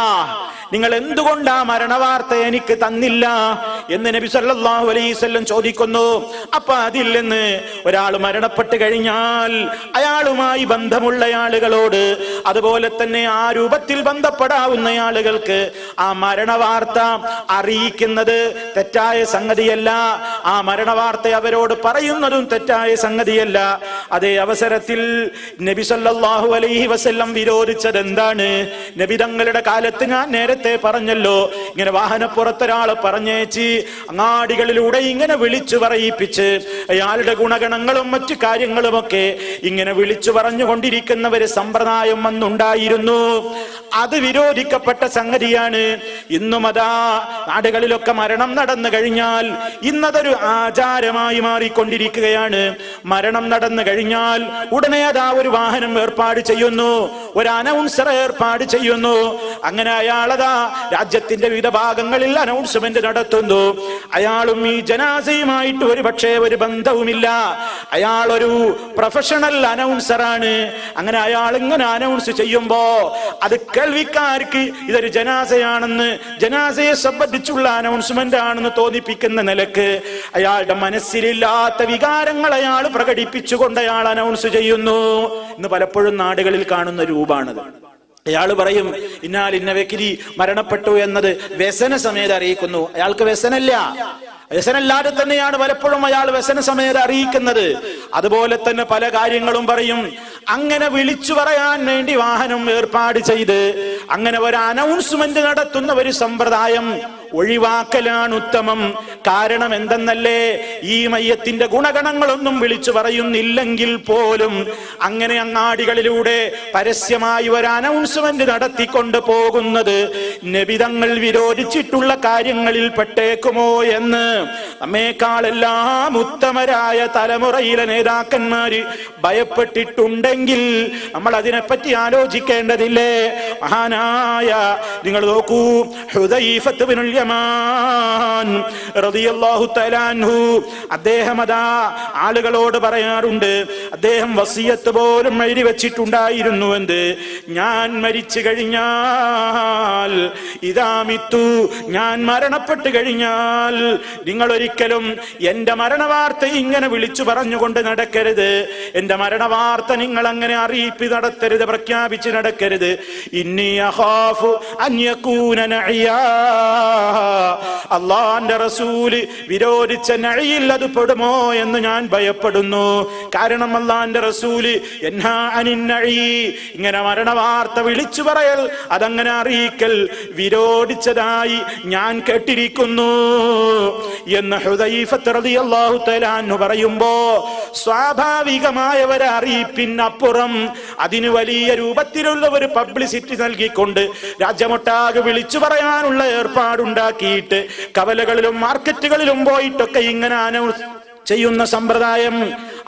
നിങ്ങൾ എന്തുകൊണ്ട് ആ മരണവാർത്ത എനിക്ക് തന്നില്ല എന്ന് നബി സല്ലല്ലാഹു അലൈഹി വസല്ലം ചോദിക്കുന്നു. അപ്പൊ അതിൽ നിന്ന് ഒരാൾ മരണപ്പെട്ട് കഴിഞ്ഞാൽ അയാളുമായി ബന്ധമുള്ള ആളുകളോട്, അതുപോലെ തന്നെ ആ രൂപത്തിൽ ബന്ധപ്പെടാവുന്ന ആളുകൾക്ക് ആ മരണവാർത്ത അറിയിക്കുന്നത് തെറ്റായ സംഗതിയല്ല. ആ മരണവാർത്ത അവരോട് പറയുന്നതും തെറ്റായ സംഗതിയല്ല. അതേ അവസരത്തിൽ നബി സല്ലല്ലാഹു അലൈഹി വസല്ലം വിരോധിച്ചത് എന്താണ്? നബി തങ്ങളുടെ കാലത്ത് ഞാൻ നേരത്തെ പറഞ്ഞല്ലോ, ഇങ്ങനെ വാഹനപ്പുറത്തൊരാളെ പറഞ്ഞേച്ച് അങ്ങാടികളിലൂടെ ഇങ്ങനെ വിളിച്ചു പറയിപ്പിച്ച് അയാളുടെ ഗുണഗണങ്ങളും മറ്റു കാര്യങ്ങളുമൊക്കെ ഇങ്ങനെ വിളിച്ചു പറഞ്ഞുകൊണ്ടിരിക്കുന്ന ഒരു സമ്പ്രദായം അന്നുണ്ടായിരുന്നു. അത് വിരോധിക്കപ്പെട്ട സംഗതിയാണ്. ഇന്നും അതാ നാടുകളിലൊക്കെ മരണം നടന്നു കഴിഞ്ഞാൽ ഇന്നതൊരു ആചാരമായി മാറിക്കൊണ്ടിരിക്കുകയാണ്. മരണം നടന്നു കഴിഞ്ഞാൽ ഉടനെ അതാ ഒരു വാഹനം ഏർപ്പാട് ചെയ്യുന്നു, ഒരു അനൗൺസർ ഏർപ്പാട് ചെയ്യുന്നു. അങ്ങനെ അയാളതാ രാജ്യത്തിന്റെ വിവിധ ഭാഗങ്ങളിൽ അനൗൺസ്മെന്റ് നടത്തുന്നു. അയാളും ഈ ജനാസയുമായിട്ട് ഒരു പക്ഷേ ഒരു ബന്ധവുമില്ല. അയാൾ ഒരു പ്രൊഫഷണൽ അനൗൺസറാണ്. അങ്ങനെ അയാൾ ഇങ്ങനെ അനൗൺസ് ചെയ്യുമ്പോ അത് കേൾവിക്കാർക്ക് ഇതൊരു ജനാസയാണെന്ന്, ജനാസയെ സംബന്ധിച്ചുള്ള അനൗൺസ്മെന്റ് ആണെന്ന് തോന്നിപ്പിക്കുന്ന നിലക്ക് അയാളുടെ മനസ്സിലില്ലാത്ത വികാരങ്ങൾ അയാൾ പ്രകടിപ്പിച്ചുകൊണ്ട് അയാൾ അനൗൺസ് ചെയ്യുന്നു. ഇന്ന് പലപ്പോഴും നാടുകളിൽ കാണുന്ന രൂപമാണത്. അയാൾ പറയും, ഇന്നാൽ ഇന്ന വ്യക്തി മരണപ്പെട്ടു എന്നത് വ്യസന സമയത്ത് അറിയിക്കുന്നു. അയാൾക്ക് വ്യസനമില്ല. വ്യസനല്ലാതെ തന്നെയാണ് പലപ്പോഴും അയാൾ വ്യസന സമയത്ത് അറിയിക്കുന്നത്. അതുപോലെ തന്നെ പല കാര്യങ്ങളും പറയും. അങ്ങനെ വിളിച്ചു പറയാൻ വേണ്ടി വാഹനം ഏർപ്പാട് ചെയ്ത് അങ്ങനെ ഒരു അനൗൺസ്മെന്റ് നടത്തുന്ന ഒരു സമ്പ്രദായം ഒഴിവാക്കലാണ് ഉത്തമം. കാരണം എന്തെന്നല്ലേ, ഈ മയ്യത്തിന്റെ ഗുണഗണങ്ങളൊന്നും വിളിച്ചു പറയുന്നില്ലെങ്കിൽ പോലും അങ്ങനെ അങ്ങാടികളിലൂടെ പരസ്യമായി ഒരു അനൗൺസ്മെന്റ് നടത്തിക്കൊണ്ട് പോകുന്നത് നബി തങ്ങൾ വിരോധിച്ചിട്ടുള്ള കാര്യങ്ങളിൽ പെട്ടേക്കുമോ എന്ന് നമ്മേക്കാളെല്ലാം ഉത്തമരായ തലമുറയിലെ നേതാക്കന്മാര് ഭയപ്പെട്ടിട്ടുണ്ടെങ്കിൽ നമ്മൾ അതിനെപ്പറ്റി ആലോചിക്കേണ്ടതില്ലേ? മഹാനായ നിങ്ങൾ നോക്കൂ, ഹുദൈഫത്ത് ബിനുൽ യമാൻ റളിയല്ലാഹു തആല അൻഹു, അദ്ദേഹം അതാ ആളുകളോട് പറയാറുണ്ട്, അദ്ദേഹം വസിയത്ത് പോലും എഴുതി വെച്ചിട്ടുണ്ടായിരുന്നു. എന്ത്? ഞാൻ മരിച്ചു കഴിഞ്ഞാൽ, ഇദാമിത്തു, ഞാൻ മരണപ്പെട്ടു കഴിഞ്ഞാൽ നിങ്ങൾ ഒരിക്കലും എന്റെ മരണവാർത്ത ഇങ്ങനെ വിളിച്ചു പറഞ്ഞുകൊണ്ട് നടക്കരുത്. എന്റെ മരണവാർത്ത നിങ്ങൾ അങ്ങനെ അറിയിപ്പ് നടത്തരുത്, പ്രഖ്യാപിച്ച് നടക്കരുത്. ഇന്നി അഖാഫു അൻ യകൂന നഇയാ, അല്ലാഹുവിന്റെ റസൂല് വിരോധിച്ച നഇയിൽ അത് പെടുമോ എന്ന് ഞാൻ ഭയപ്പെടുന്നു. കാരണം അല്ലാഹുവിന്റെ റസൂല് യൻഹാ അനിൻ നഇ, ഇങ്ങനെ മരണവാർത്ത വിളിച്ചു പറയൽ, അതങ്ങനെ അറിയിക്കൽ വിരോധിച്ചതായി ഞാൻ കേട്ടിരിക്കുന്നു എന്ന് ഹുദൈഫത്ത് റളിയല്ലാഹു തആല അൻഹു പറയുമ്പോ, സ്വാഭാവികമായ ഒരു അറിയിപ്പിനപ്പുറം അതിന് വലിയ രൂപത്തിലുള്ള ഒരു പബ്ലിസിറ്റി നൽകിക്കൊണ്ട് രാജ്യമൊട്ടാകെ വിളിച്ചു പറയാനുള്ള ഏർപ്പാടുണ്ടാക്കിയിട്ട് കവലകളിലും മാർക്കറ്റുകളിലും പോയിട്ടൊക്കെ ഇങ്ങനെ അനൗൺസ് ചെയ്യുന്ന സമ്പ്രദായം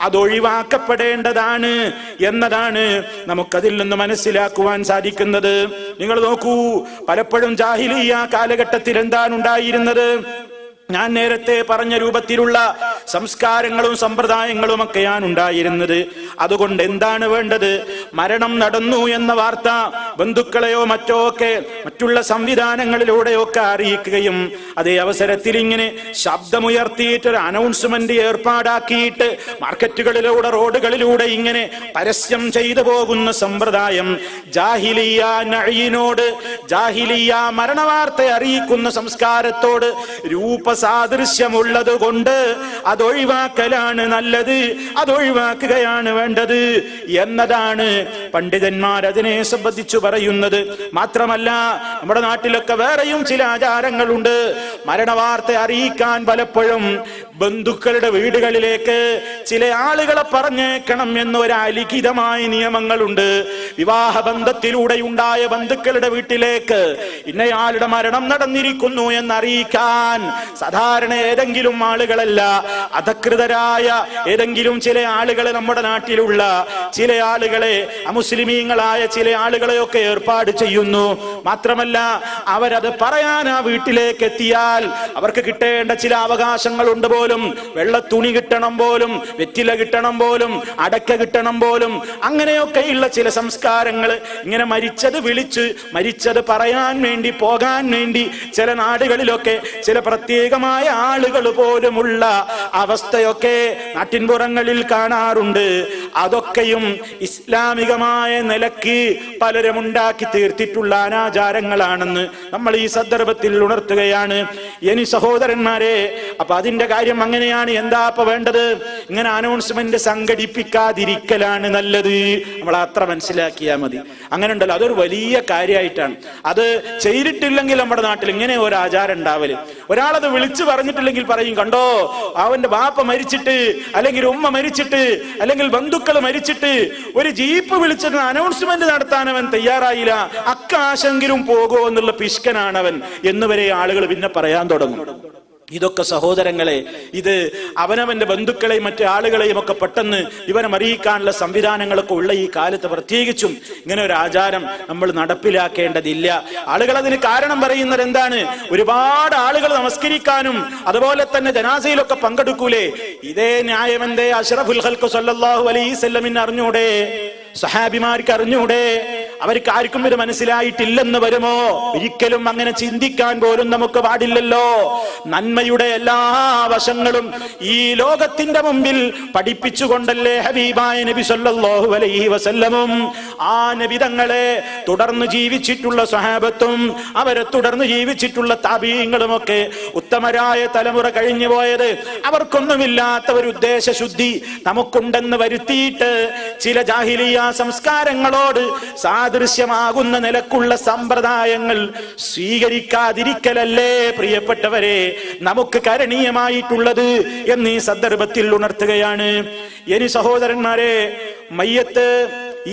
അതൊഴിവാക്കപ്പെടേണ്ടതാണ് എന്നതാണ് നമുക്കതിൽ നിന്ന് മനസ്സിലാക്കുവാൻ സാധിക്കുന്നത്. നിങ്ങൾ നോക്കൂ, പലപ്പോഴും ജാഹിലിയ്യ കാലഘട്ടത്തിൽ എന്താണ് ഉണ്ടായിരുന്നത്? ഞാൻ നേരത്തെ പറഞ്ഞ രൂപത്തിലുള്ള സംസ്കാരങ്ങളും സമ്പ്രദായങ്ങളും ഒക്കെയാണ് ഉണ്ടായിരുന്നത്. അതുകൊണ്ട് എന്താണ് വേണ്ടത്? മരണം നടന്നു എന്ന വാർത്ത ബന്ധുക്കളെയോ മറ്റോ ഒക്കെ മറ്റുള്ള സംവിധാനങ്ങളിലൂടെയൊക്കെ അറിയിക്കുകയും അതേ അവസരത്തിൽ ഇങ്ങനെ ശബ്ദമുയർത്തിയിട്ടൊരു അനൗൺസ്മെന്റ് ഏർപ്പാടാക്കിയിട്ട് മാർക്കറ്റുകളിലൂടെ റോഡുകളിലൂടെ ഇങ്ങനെ പരസ്യം ചെയ്തു പോകുന്ന സമ്പ്രദായം ജാഹിലിയ്യ നഈനോട്, ജാഹിലിയ്യ മരണവാർത്ത അറിയിക്കുന്ന സംസ്കാരത്തോട് സാദൃശ്യമുള്ളത് കൊണ്ട് അതൊഴിവാക്കലാണ് നല്ലത്, അതൊഴിവാക്കുകയാണ് വേണ്ടത് എന്നതാണ് പണ്ഡിതന്മാർ അതിനെ സംബന്ധിച്ചു പറയുന്നത്. മാത്രമല്ല, നമ്മുടെ നാട്ടിലൊക്കെ വേറെയും ചില ആചാരങ്ങളുണ്ട്. മരണവാർത്ത അറിയിക്കാൻ പലപ്പോഴും ബന്ധുക്കളുടെ വീടുകളിലേക്ക് ചില ആളുകളെ പറഞ്ഞേക്കണം എന്നൊരു അലിഖിതമായ നിയമങ്ങളുണ്ട്. വിവാഹ ബന്ധത്തിലൂടെയുണ്ടായ ബന്ധുക്കളുടെ വീട്ടിലേക്ക് ഇന്നയാളുടെ മരണം നടന്നിരിക്കുന്നു എന്നറിയിക്കാൻ സാധാരണ ഏതെങ്കിലും ആളുകളല്ല, അധകൃതരായ ഏതെങ്കിലും ചില ആളുകളെ, നമ്മുടെ നാട്ടിലുള്ള ചില ആളുകളെ, അമുസ്ലിമീങ്ങളായ ചില ആളുകളെയൊക്കെ ഏർപ്പാട് ചെയ്യുന്നു. മാത്രമല്ല, അവരത് പറയാൻ ആ വീട്ടിലേക്ക് എത്തിയാൽ അവർക്ക് കിട്ടേണ്ട ചില അവകാശങ്ങളുണ്ട് പോലും. വെള്ളത്തുണി കിട്ടണം പോലും, വെറ്റില കിട്ടണം പോലും, അടക്ക കിട്ടണം പോലും. അങ്ങനെയൊക്കെയുള്ള ചില സംസ്കാരങ്ങൾ ഇങ്ങനെ മരിച്ചത് വിളിച്ച്, മരിച്ചത് പറയാൻ വേണ്ടി, പോകാൻ വേണ്ടി ചില നാടുകളിലൊക്കെ ചില പ്രത്യേകമായ ആളുകൾ പോലുമുള്ള അവസ്ഥയൊക്കെ നാട്ടിൻപുറങ്ങളിൽ കാണാറുണ്ട്. അതൊക്കെയും ഇസ്ലാമികമായ നിലയ്ക്ക് പലരും ഉണ്ടാക്കി തീർത്തിട്ടുള്ള അനാചാരങ്ങളാണെന്ന് നമ്മൾ ഈ സന്ദർഭത്തിൽ ഉണർത്തുകയാണ്. ഇനി സഹോദരന്മാരെ, അപ്പൊ അതിന്റെ കാര്യം അങ്ങനെയാണ്. എന്താ അപ്പൊ വേണ്ടത്? ഇങ്ങനെ അനൗൺസ്മെന്റ് സംഘടിപ്പിക്കാതിരിക്കലാണ് നല്ലത്. നമ്മൾ അത്ര മനസ്സിലാക്കിയാൽ മതി. അങ്ങനെ ഉണ്ടല്ലോ, അതൊരു വലിയ കാര്യമായിട്ടാണ്. അത് ചെയ്തിട്ടില്ലെങ്കിൽ നമ്മുടെ നാട്ടിൽ ഇങ്ങനെ ഒരു ആചാരം ഉണ്ടാവല്. ഒരാളത് വിളിച്ചു പറഞ്ഞിട്ടില്ലെങ്കിൽ പറയും, കണ്ടോ അവന്റെ ബാപ്പ മരിച്ചിട്ട്, അല്ലെങ്കിൽ ഉമ്മ മരിച്ചിട്ട്, അല്ലെങ്കിൽ ബന്ധുക്കൾ മരിച്ചിട്ട് ഒരു ജീപ്പ് വിളിച്ചിട്ട് അനൗൺസ്മെന്റ് നടത്താൻ അവൻ തയ്യാറായില്ല, അക്കാശെങ്കിലും പോകുമോ എന്നുള്ള പിശുക്കനാണവൻ എന്നുവരെ ആളുകൾ പിന്നെ പറയാൻ തുടങ്ങും. ഇതൊക്കെ സഹോദരങ്ങളെ, ഇത് അവനവന്റെ ബന്ധുക്കളെയും മറ്റു ആളുകളെയും ഒക്കെ പെട്ടെന്ന് വിവരം അറിയിക്കാനുള്ള സംവിധാനങ്ങളൊക്കെ ഉള്ള ഈ കാലത്ത് പ്രത്യേകിച്ചും ഇങ്ങനെ ഒരു ആചാരം നമ്മൾ നടപ്പിലാക്കേണ്ടതില്ല. ആളുകൾ അതിന് കാരണം പറയുന്നത് എന്താണ്? ഒരുപാട് ആളുകൾ നമസ്കരിക്കാനും അതുപോലെ തന്നെ ജനാസയിലൊക്കെ പങ്കെടുക്കൂലേ? ഇതേ ന്യായമെന്തേ അഷ്റഫുൽ ഖൽഖ് സല്ലല്ലാഹു അലൈഹി വസല്ലമിന് അറിഞ്ഞൂടെ? സഹാബിമാർക്ക് അറിഞ്ഞൂടെ? അവർക്ക് ആർക്കും ഇത് മനസ്സിലായിട്ടില്ലെന്ന് വരുമോ? ഒരിക്കലും അങ്ങനെ ചിന്തിക്കാൻ പോലും നമുക്ക് പാടില്ലല്ലോ. നന്മയുടെ എല്ലാ വശങ്ങളും ഈ ലോകത്തിന്റെ മുമ്പിൽ പഠിപ്പിച്ചുകൊണ്ടല്ലേ ഹബീബായ നബി സല്ലല്ലാഹു അലൈഹി വസല്ലമും ആ നബി തങ്ങളെ തുടർന്ന് ജീവിച്ചിട്ടുള്ള സ്വഹാബത്തും അവരെ തുടർന്ന് ജീവിച്ചിട്ടുള്ള താബീങ്ങളും ഒക്കെ ഉത്തമരായ തലമുറ കഴിഞ്ഞു പോയത്. അവർക്കൊന്നുമില്ലാത്ത ഒരു ഉദ്ദേശശുദ്ധി നമുക്കുണ്ടെന്ന് വരുത്തിയിട്ട് ചില ജാഹിലിയ സംസ്കാരങ്ങളോട് സാദൃശ്യമാകുന്ന നിലക്കുള്ള സമ്പ്രദായങ്ങൾ സ്വീകരിക്കാതിരിക്കലല്ലേ പ്രിയപ്പെട്ടവരെ നമുക്ക് കരണീയമായിട്ടുള്ളത് എന്ന് ഈ സന്ദർഭത്തിൽ ഉണർത്തുകയാണ്. ഇനി സഹോദരന്മാരെ, മയ്യത്ത്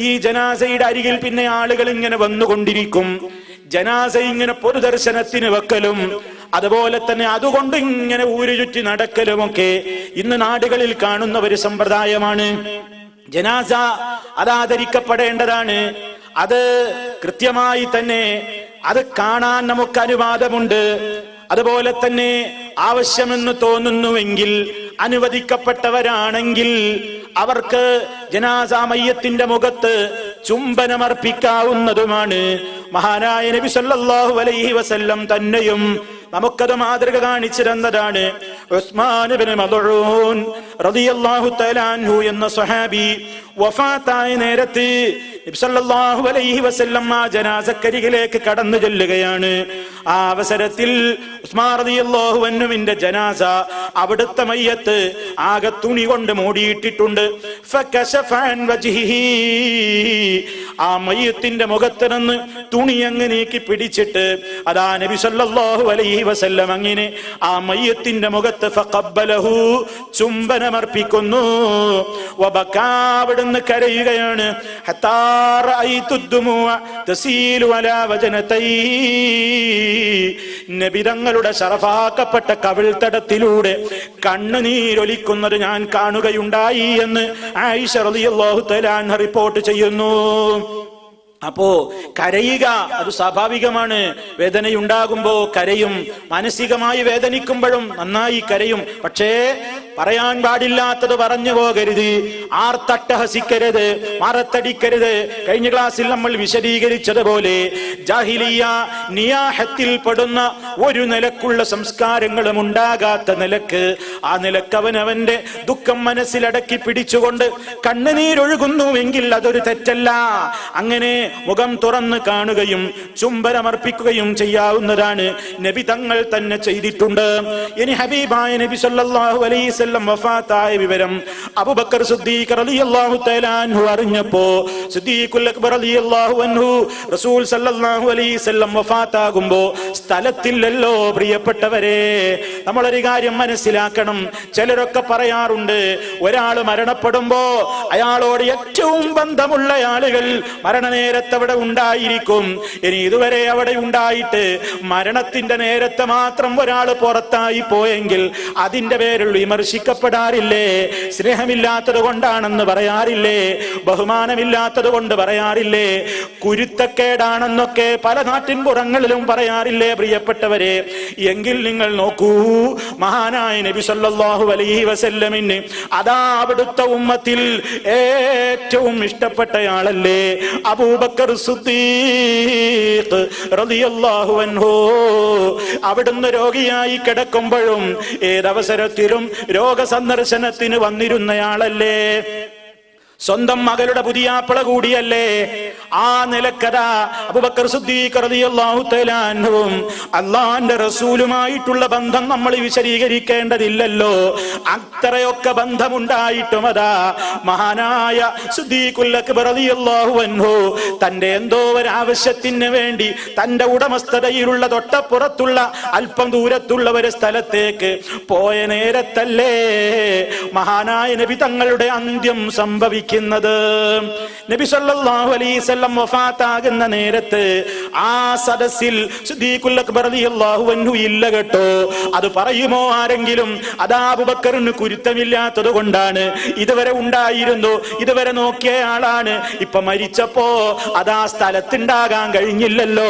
ഈ ജനാസയുടെ അരികിൽ പിന്നെ ആളുകൾ ഇങ്ങനെ വന്നുകൊണ്ടിരിക്കും. ജനാസ ഇങ്ങനെ പൊതുദർശനത്തിന് വെക്കലും അതുപോലെ തന്നെ അതുകൊണ്ട് ഇങ്ങനെ ഊരു ചുറ്റി നടക്കലുമൊക്കെ ഇന്ന് നാടുകളിൽ കാണുന്ന ഒരു സമ്പ്രദായമാണ്. ജനാസ അതാദരിക്കപ്പെടേണ്ടതാണ്. അത് കൃത്യമായി തന്നെ അത് കാണാൻ നമുക്ക് അനുവാദമുണ്ട്. അതുപോലെ തന്നെ ആവശ്യമെന്ന് തോന്നുന്നുവെങ്കിൽ, അനുവദിക്കപ്പെട്ടവരാണെങ്കിൽ അവർക്ക് ജനാസ മയ്യത്തിന്റെ മുഖത്ത് ചുംബനമർപ്പിക്കാവുന്നതുമാണ്. മഹാനായ നബി സല്ലല്ലാഹു അലൈഹി വസല്ലം തന്നെയും നമുക്കത് മാതൃക കാണിച്ചു തന്നതാണ്. ഉസ്മാൻ ഇബ്നു മദ്ഊൻ റളിയല്ലാഹു തആല അൻഹു എന്ന സ്വഹാബി വഫാത്തായ നേരത്ത് നബി സല്ലല്ലാഹു അലൈഹി വസല്ലം ആ ജനാസക്കരികിലേക്ക് കടന്നു ചെല്ലുകയാണ്. ആ അവസരത്തിൽ ഉസ്മാൻ റളിയല്ലാഹു അൻഹുവിന്റെ ജനാസ, അവിടുത്തെ മയ്യത്ത് ആകെ തുണി കൊണ്ട് മൂടിയിട്ടിട്ടുണ്ട്. ഫകശഫ അൻ വജ്ഹിഹി, ആ മയ്യത്തിന്റെ മുഖത്ത് നിന്ന് തുണി അങ്ങ് നീക്കി പിടിച്ചിട്ട് അതാ നബി സല്ലല്ലാഹു അലൈഹി വസല്ലം അങ്ങനെ ആ മയ്യത്തിന്റെ മുഖത്ത് ഫഖബ്ബലഹു, ചുംബനമർപ്പിക്കുന്നു. വബകാ, അവിടുന്ന് കരയുകയാണ്. ഹത്താ റഅയ്തു ദുമുഅ തസീലു അലാ വജനതൈ, നബി തങ്ങളുടെ ശറഫാക്കപ്പെട്ട കവിൾത്തടത്തിലൂടെ കണ്ണുനീരൊലിക്കുന്നത് ഞാൻ കാണുകയുണ്ടായി എന്ന് ആയിഷ റളിയല്ലാഹു തആല അൻഹ റിപ്പോർട്ട് ചെയ്യുന്നു. അപ്പോ കരയുക അത് സ്വാഭാവികമാണ്. വേദനയുണ്ടാകുമ്പോ കരയും, മാനസികമായി വേദനിക്കുമ്പോഴും നന്നായി കരയും. പക്ഷേ പറയാൻ പാടില്ലാത്തത് പറഞ്ഞു പോകരുത്, ആർത്തട്ടഹസിക്കരുത്, മറത്തടിക്കരുത്. കഴിഞ്ഞ ക്ലാസ്സിൽ നമ്മൾ വിശദീകരിച്ചതുപോലെ ജാഹിലിയ നിയാഹത്തിൽ പെടുന്ന ഒരു നിലക്കുള്ള സംസ്കാരങ്ങളും ഉണ്ടാകാത്ത നിലക്ക്, ആ നിലക്ക് അവനവന്റെ ദുഃഖം മനസ്സിലടക്കി പിടിച്ചുകൊണ്ട് കണ്ണുനീരൊഴുകുന്നുവെങ്കിൽ അതൊരു തെറ്റല്ല. അങ്ങനെ മുഖം തുറന്ന് കാണുകയും ചുംബനമർപ്പിക്കുകയും ചെയ്യാവുന്നതാണ്. നബി തങ്ങൾ തന്നെ ചെയ്തിട്ടുണ്ട്. ഇനി ഹബീബായ നബി സല്ലല്ലാഹു അലൈഹി വസല്ലം വഫാത്തായ വിവരം അബൂബക്കർ സിദ്ദീഖ് റളിയല്ലാഹു തആല അൻഹു അറിഞ്ഞപ്പോ, സിദ്ദീഖുൽ അക്ബർ റളിയല്ലാഹു അൻഹു റസൂൽ സല്ലല്ലാഹു അലൈഹി വസല്ലം വഫാത്താകുമ്പോ സ്ഥലത്തില്ലല്ലോ. പ്രിയപ്പെട്ടവരെ, നമ്മളൊരു കാര്യം മനസ്സിലാക്കണം. ചിലരൊക്കെ പറയാറുണ്ട്, ഒരാൾ മരണപ്പെടുമ്പോ അയാളോട് ഏറ്റവും ബന്ധമുള്ള ആളുകൾ മരണനേരത്തെ അവിടെ ഉണ്ടായിരിക്കും. ഇനി ഇതുവരെ അവിടെ ഉണ്ടായിട്ട് മരണത്തിന്റെ നേരത്തെ മാത്രം ഒരാൾ പുറത്തായി പോയെങ്കിൽ അതിന്റെ പേരിൽ വിമർശിക്കപ്പെടാറില്ലേ? സ്നേഹമില്ലാത്തത് കൊണ്ടാണെന്ന് പറയാറില്ലേ? ബഹുമാനമില്ലാത്തത് കൊണ്ട് പറയാറില്ലേ? കുരുത്തക്കേടാണെന്നൊക്കെ പല നാട്ടിൻപുറങ്ങളിലും പറയാറില്ലേ? പ്രിയപ്പെട്ടവരെ, എങ്കിൽ നിങ്ങൾ നോക്കൂ, മഹാനായ നബി സല്ലല്ലാഹു അലൈഹി വസല്ലമിന് അതാ അവിടുത്തെ ഉമ്മത്തിൽ ഏറ്റവും ഇഷ്ടപ്പെട്ടയാളല്ലേ അബൂബക്കർ സിദ്ദീഖ് റളിയല്ലാഹു അൻഹു. അവിടുന്ന് രോഗിയായി കിടക്കുമ്പോഴും ഏതവസരത്തിലും രോഗസന്ദർശനത്തിന് വന്നിരുന്നയാളല്ലേ? സ്വന്തം മകളുടെ പുതിയാപ്പിള കൂടിയല്ലേ? ആ നിലക്കഥ അബൂബക്കർ സിദ്ദീഖ് റളിയല്ലാഹു തആല അൻഹുവും അല്ലാഹുവിന്റെ റസൂലുമായിട്ടുള്ള ബന്ധം നമ്മൾ വിശദീകരിക്കേണ്ടതില്ലല്ലോ. അത്രയൊക്കെ ബന്ധമുണ്ടായിട്ടും അതാ മഹാനായ സിദ്ദീഖുൽ അക്ബർ റളിയല്ലാഹു അൻഹു തന്റെ എന്തോ ഒരു ആവശ്യത്തിന് വേണ്ടി തന്റെ ഉടമസ്ഥതയിലുള്ള തൊട്ടപ്പുറത്തുള്ള അല്പം ദൂരത്തുള്ള ഒരു സ്ഥലത്തേക്ക് പോയ നേരത്തല്ലേ മഹാനായ നബി തങ്ങളുടെ അന്ത്യം സംഭവിക്കുന്നത്. നബി സല്ലല്ലാഹു അലൈഹി വസല്ലം വഫാത്താകുന്ന നേരത്ത് ആ സദസ്സിൽ സിദ്ദീഖുൽ അക്ബർ റളിയല്ലാഹു അൻഹു ഇല്ല കേട്ടോ. അത് പറയുമോ ആരെങ്കിലും? അതാ അബൂബക്കറിന് കുരുത്തമില്ലാത്തത് കൊണ്ടാണ്. ഇതുവരെ ഉണ്ടായിരുന്നു, ഇതുവരെ നോക്കിയ ആളാണ്, ഇപ്പൊ മരിച്ചപ്പോ അതാ സ്ഥലത്തുണ്ടാകാൻ കഴിഞ്ഞില്ലല്ലോ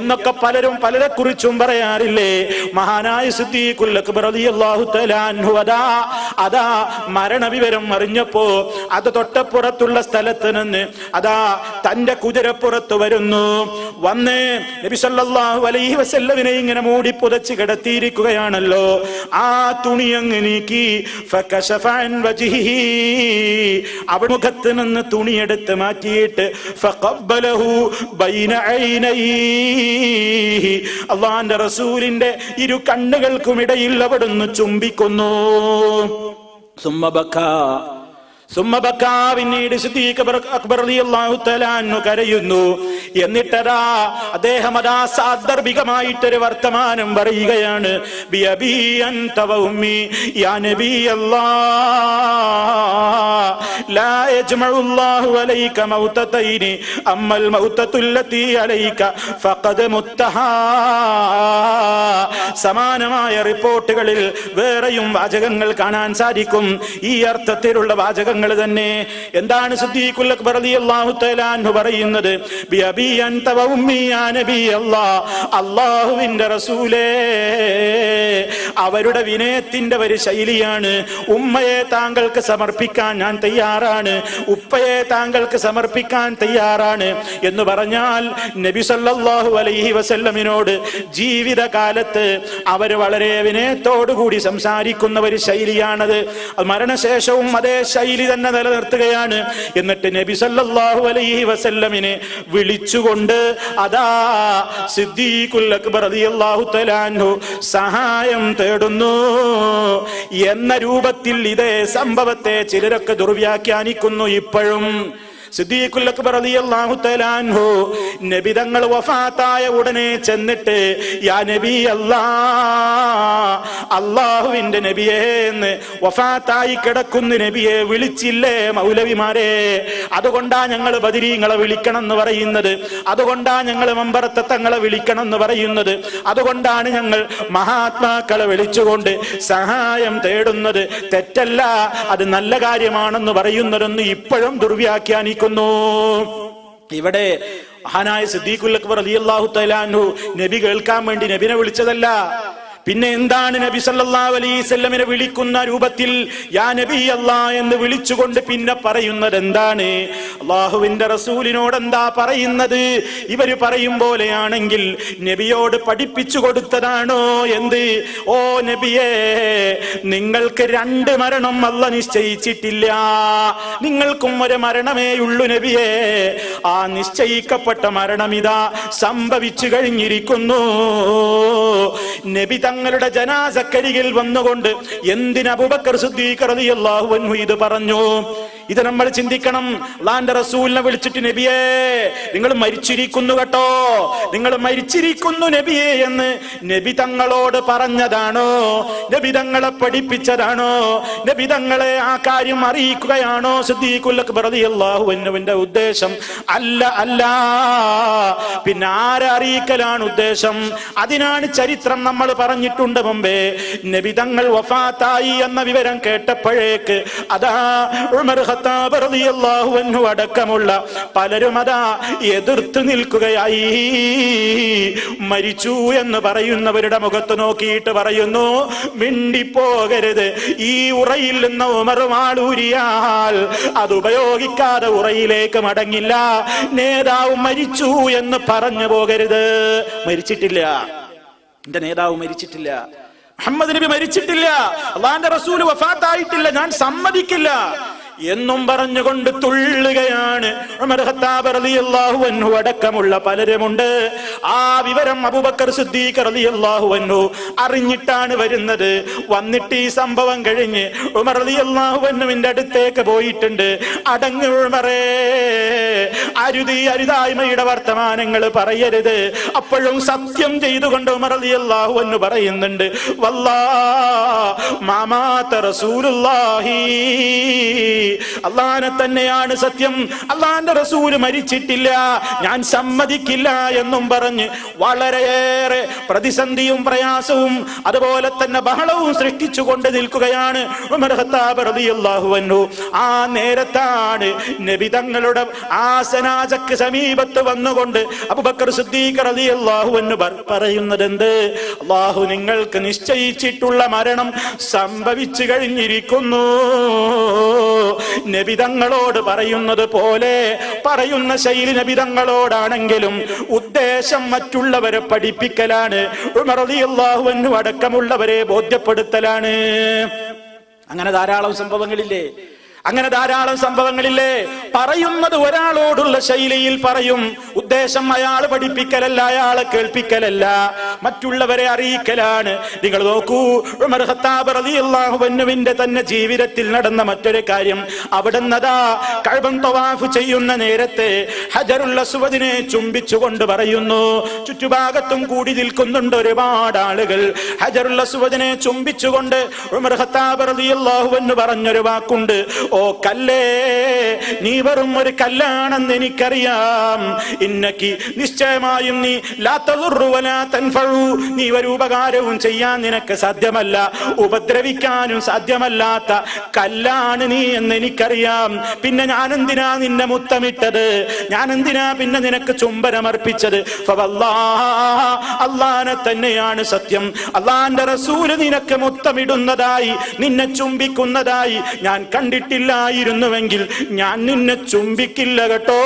എന്നൊക്കെ പലരും പലരെ കുറിച്ചും പറയാറില്ലേ? മഹാനായ സിദ്ദീഖുൽ അക്ബർ റളിയല്ലാഹു തആല അൻഹു അതാ മരണവിവരം അറിഞ്ഞപ്പോ അത് തൊട്ടപ്പുറത്തുള്ള സ്ഥലത്ത് നിന്ന് അതാ തന്റെ കുതിരപ്പുറത്ത് വരുന്നു. വന്ന് നബി സല്ലല്ലാഹു അലൈഹി വസല്ലമിനെ ഇങ്ങനെ മൂടി പുതച്ച് കിടത്തിയിരിക്കുകയാണല്ലോ. ആ തുണി അങ്ങ് നീക്കി ഫകശഫ അൻ വജ്ഹിഹി, അവിടെ മുഖത്ത് നിന്ന് തുണിയെടുത്ത് മാറ്റിയിട്ട് ഫഖബ്ബലഹു ബൈന ഐനൈഹി, അല്ലാഹുവിന്റെ റസൂലിന്റെ ഇരു കണ്ണുകൾക്കുമിടയിൽ അവിടുന്ന് ചുംബിക്കുന്നു. സുമ്മ ബക്കാ, പിന്നീട് സിദ്ദീഖ് അക്ബർ റളിയല്ലാഹു തആല അൻഹു കരയുന്നു. എന്നിട്ടതാ അദ്ദേഹം അതാ സാന്ദർഭികമായിട്ടൊരു വർത്തമാനം പറയുകയാണ്. ബിഅബീ അൻത വ ഉമ്മി യാ നബിയല്ലാഹ് ലാ യജ്മഉല്ലാഹു അലൈക മൗതതൈനി അമ്മൽ മൗതതുല്ലതി അലൈക ഫഖദ് മുത്തഹാ. സമാനമായ റിപ്പോർട്ടുകളിൽ വേറെയും വാചകങ്ങൾ കാണാൻ സാധിക്കും. ഈ അർത്ഥത്തിലുള്ള വാചകങ്ങൾ തന്നെ. എന്താണ് സിദ്ദീഖുൽ അക്ബർ റളിയല്ലാഹു തആല അൻഹു പറയുന്നത്? ബിഅബീ അൻത വ ഉമ്മി യാ നബിയല്ലാഹ്, അല്ലാഹുവിന്റെ റസൂലേ, അവരുടെ വിനയത്തിന്റെ ഒരു ശൈലിയാണ്. ഉമ്മയെ താങ്കൾക്ക് സമർപ്പിക്കാൻ ഞാൻ തയ്യാറാണ്, ഉപ്പയെ താങ്കൾക്ക് സമർപ്പിക്കാൻ തയ്യാറാണ് എന്ന് പറഞ്ഞാൽ നബി സല്ലല്ലാഹു അലൈഹി വസല്ലമിനോട് ജീവിതകാലത്ത് അവർ വളരെ വിനയത്തോടുകൂടി സംസാരിക്കുന്ന ഒരു ശൈലിയാണത്. മരണശേഷവും അതേ ശൈലി തന്നെ നിലനിർത്തുകയാണ്. എന്നിട്ട് നബി സല്ലല്ലാഹു അലൈഹി വസല്ലമിനെ വിളിച്ചുകൊണ്ട് അതാ സിദ്ദീഖുൽ അക്ബർ റളിയല്ലാഹു തആല അൻഹു സഹായം തേടുന്നു എന്ന രൂപത്തിൽ ഇതേ സംഭവത്തെ ചിലരൊക്കെ ദുർവ്യാഖ്യാനിക്കുന്നു ഇപ്പോഴും. സിദ്ദീഖുൽ അക്ബർ റളിയല്ലാഹു തആല അൻഹു നബി തങ്ങൾ വഫാത്തായ ഉടനെ ചെന്നിട്ട് യാ നബി അല്ലാഹുവിന്റെ നബിയേ എന്ന് വഫാത്തായി കിടക്കുന്ന നബിയെ വിളിച്ചില്ലേ മൗലവിമാരെ? അതുകൊണ്ടാ ഞങ്ങൾ ബദരീങ്ങളെ വിളിക്കണം എന്ന് പറയുന്നത്, അതുകൊണ്ടാ ഞങ്ങൾ മമ്പറത്തെ തങ്ങളെ വിളിക്കണം എന്ന് പറയുന്നത്, അതുകൊണ്ടാണ് ഞങ്ങൾ മഹാത്മാക്കളെ വിളിച്ചുകൊണ്ട് സഹായം തേടുന്നത്. തെറ്റല്ല, അത് നല്ല കാര്യമാണെന്ന് പറയുന്നതൊന്നും ഇപ്പോഴും ദുർവ്യാഖ്യാനിക്കും. ഇവിടെ മഹാനായ സിദ്ദീഖുൽ അക്ബർ റളിയല്ലാഹു തആല അൻഹു നബി കേൾക്കാൻ വേണ്ടി നബിനെ വിളിച്ചതല്ല. പിന്നെ എന്താണ് നബി സല്ലല്ലാഹു അലൈഹി വസല്ലമിനെ വിളിക്കുന്ന രൂപത്തിൽ യാ നബി അല്ലാഹ് എന്ന് വിളിച്ചുകൊണ്ട് പിന്നെ പറയുന്നത് എന്താണ്? അല്ലാഹുവിന്റെ റസൂലിനോട് എന്താ പറയുന്നത്? ഇവര് പറയും പോലെയാണെങ്കിൽ നബിയോട് പഠിപ്പിച്ചു കൊടുത്തതാണോ എന്ത്? ഓ നബിയേ, നിങ്ങൾക്ക് 2 മരണം അല്ലാഹ് നിശ്ചയിച്ചിട്ടില്ല, നിങ്ങൾക്കും ഒരു മരണമേയുള്ളൂ നബിയേ. ആ നിശ്ചയിക്കപ്പെട്ട മരണം ഇതാ സംഭവിച്ചു കഴിഞ്ഞിരിക്കുന്നു. നബി തങ്ങളുടെ ജനാസക്കരികിൽ വന്നുകൊണ്ട് എന്തിന് അബൂബക്കർ സിദ്ദീഖ് റളിയല്ലാഹു അൻഹു ഇത് പറഞ്ഞു? ഇത് നമ്മൾ ചിന്തിക്കണം. അല്ലാഹുവിന്റെ റസൂലിനെ വിളിച്ചിട്ട് നബിയേ നിങ്ങൾ മരിച്ചിരിക്കുന്നു കേട്ടോ, നിങ്ങൾ മരിച്ചിരിക്കുന്നു നബിയേ എന്ന് നബി തങ്ങളോട് പറഞ്ഞതാണോ? നബി തങ്ങളെ പഠിപ്പിച്ചതാണോ? നബി തങ്ങളെ ആ കാര്യം അറിയിക്കുകയാണോ സിദ്ദീഖുൽ അക്ബർ റളിയല്ലാഹു അൻഹുവിന്റെ ഉദ്ദേശം? അല്ല, അല്ല. പിന്നെ ആരെ അറിയിക്കലാണ് ഉദ്ദേശം? അതിനാണ് ചരിത്രം നമ്മൾ പറഞ്ഞിട്ടുണ്ട് മുമ്പേ. നബി തങ്ങൾ വഫാത്തായി എന്ന വിവരം കേട്ടപ്പോഴേക്ക് അതാ ഉമർ ഖത്താബ് റളിയല്ലാഹു അൻഹു അടക്കമുള്ള പലരും അതാ എതിർത്ത് നിൽക്കുകയായി. മരിച്ചു എന്ന് പറയുന്നവരുടെ മുഖത്ത് നോക്കിയിട്ട് പറയുന്നു, മിണ്ടിപ്പോകരുത്. ഈ ഉറയിൽ നിന്ന് ഉമർ വാളൂരിയാൽ അത് ഉപയോഗിക്കാതെ ഉറയിലേക്ക് മടങ്ങില്ല. നേതാവ് മരിച്ചു എന്ന് പറഞ്ഞു പോകരുത്. മരിച്ചിട്ടില്ല, എന്റെ നേതാവ് മരിച്ചിട്ടില്ല, മുഹമ്മദ് നബി മരിച്ചിട്ടില്ല, അല്ലാഹുവിന്റെ റസൂൽ വഫാത്തായിട്ടില്ല, ഞാൻ സമ്മതിക്കില്ല എന്നും പറഞ്ഞുകൊണ്ട് തുള്ളുകയാണ് ഉമർ ഖത്താബ് റളിയല്ലാഹു അൻഹു അടക്കമുള്ള പലരുമുണ്ട്. ആ വിവരം അബൂബക്കർ സിദ്ദീഖ് റളിയല്ലാഹു അൻഹു അറിഞ്ഞിട്ടാണ് വരുന്നത്. വന്നിട്ട് ഈ സംഭവം കഴിഞ്ഞ് ഉമർ റളിയല്ലാഹു അൻഹുവിന്റെ അടുത്തേക്ക് പോയിട്ടുണ്ട്. അടങ്ങ് ഉമറേ, അരുത്, ഈ അരുതായ്മയുടെ വർത്തമാനങ്ങൾ പറയരുത്. അപ്പോഴും സത്യം ചെയ്തുകൊണ്ട് ഉമർ റളിയല്ലാഹു അൻഹു പറയുന്നുണ്ട്, വല്ലാഹ് മാമാത റസൂലുള്ളാഹി, അള്ളാഹനെ തന്നെയാണ് സത്യം, അള്ളാഹിന്റെ റസൂല് മരിച്ചിട്ടില്ല, ഞാൻ സമ്മതിക്കില്ല എന്നും പറഞ്ഞ് വളരെയേറെ പ്രതിസന്ധിയും പ്രയാസവും അതുപോലെ തന്നെ ബഹളവും സൃഷ്ടിച്ചുകൊണ്ട് നിൽക്കുകയാണ് ഉമർ ഖത്താബ് റളിയല്ലാഹു അൻഹു. ആ നേരത്താണ് നബി തങ്ങളുടെ ആസനാജക്ക് സമീപത്ത് വന്നുകൊണ്ട് അബൂബക്കർ സിദ്ദീഖ് റളിയല്ലാഹു അൻഹു പറയുന്നത് എന്ത്? അല്ലാഹു നിങ്ങൾക്ക് നിശ്ചയിച്ചിട്ടുള്ള മരണം സംഭവിച്ചു കഴിഞ്ഞിരിക്കുന്നു. നബിതങ്ങളോട് പറയുന്നത് പോലെ പറയുന്ന ശൈലി നബിതങ്ങളോടാണെങ്കിലും ഉദ്ദേശം മറ്റുള്ളവരെ പഠിപ്പിക്കലാണ്, ഉമർ റളിയല്ലാഹു അൻഹു അടക്കമുള്ളവരെ ബോധ്യപ്പെടുത്തലാണ്. അങ്ങനെ ധാരാളം സംഭവങ്ങളില്ലേ? അങ്ങനെ ധാരാളം സംഭവങ്ങളില്ലേ. പറയുന്നത് ഒരാളോടുള്ള ശൈലിയിൽ പറയും. ഉദ്ദേശം അയാൾ പഠിപ്പിക്കലല്ല, അയാളെ കേൾപ്പിക്കലല്ല, മറ്റുള്ളവരെ അറിയിക്കലാണ്. നിങ്ങൾ നോക്കൂ, ഉമർ ഖത്താബ് റളിയല്ലാഹു അൻഹുവിന്റെ തന്നെ ജീവിതത്തിൽ നടന്ന മറ്റൊരു കാര്യം. അവിടുന്നതാ കഅബ തവാഫ് ചെയ്യുന്ന നേരത്തെ ഹജറുൽ അസ്വദിനെ ചുംബിച്ചുകൊണ്ട് പറയുന്നു. ചുറ്റുഭാഗത്തും കൂടി നിൽക്കുന്നുണ്ട് ഒരുപാട് ആളുകൾ. ഹജറുൽ അസ്വദിനെ ചുംബിച്ചുകൊണ്ട് ഉമർ ഖത്താബ് റളിയല്ലാഹു അൻഹു പറഞ്ഞൊരു വാക്കുണ്ട്, ഓ കല്ലേ, നീ വെറും ഒരു കല്ലാണെന്ന് എനിക്കറിയാം. ഇന്നക്കി, നിശ്ചയമായും നീ ലാ തദുറു വലാ തൻഫഉ, നീ ഒരു ഉപകാരവും ചെയ്യാൻ നിനക്ക് സാധ്യമല്ല, ഉപദ്രവിക്കാനും സാധ്യമല്ലാത്ത കല്ലാണ് നീ എന്ന് എനിക്കറിയാം. പിന്നെ ഞാൻ എന്തിനാ നിന്നെ മുത്തമിട്ടത്? ഞാൻ എന്തിനാ പിന്നെ നിനക്ക് ചുംബനമർപ്പിച്ചത്? അല്ലാഹനെ തന്നെയാണ് സത്യം, അല്ലാഹുവിന്റെ റസൂൽ നിനക്ക് മുത്തമിടുന്നതായി, നിന്നെ ചുംബിക്കുന്നതായി ഞാൻ കണ്ടിട്ടില്ലായിരുന്നുവെങ്കിൽ ഞാൻ നിന്നെ ചുംബിക്കില്ല കേട്ടോ.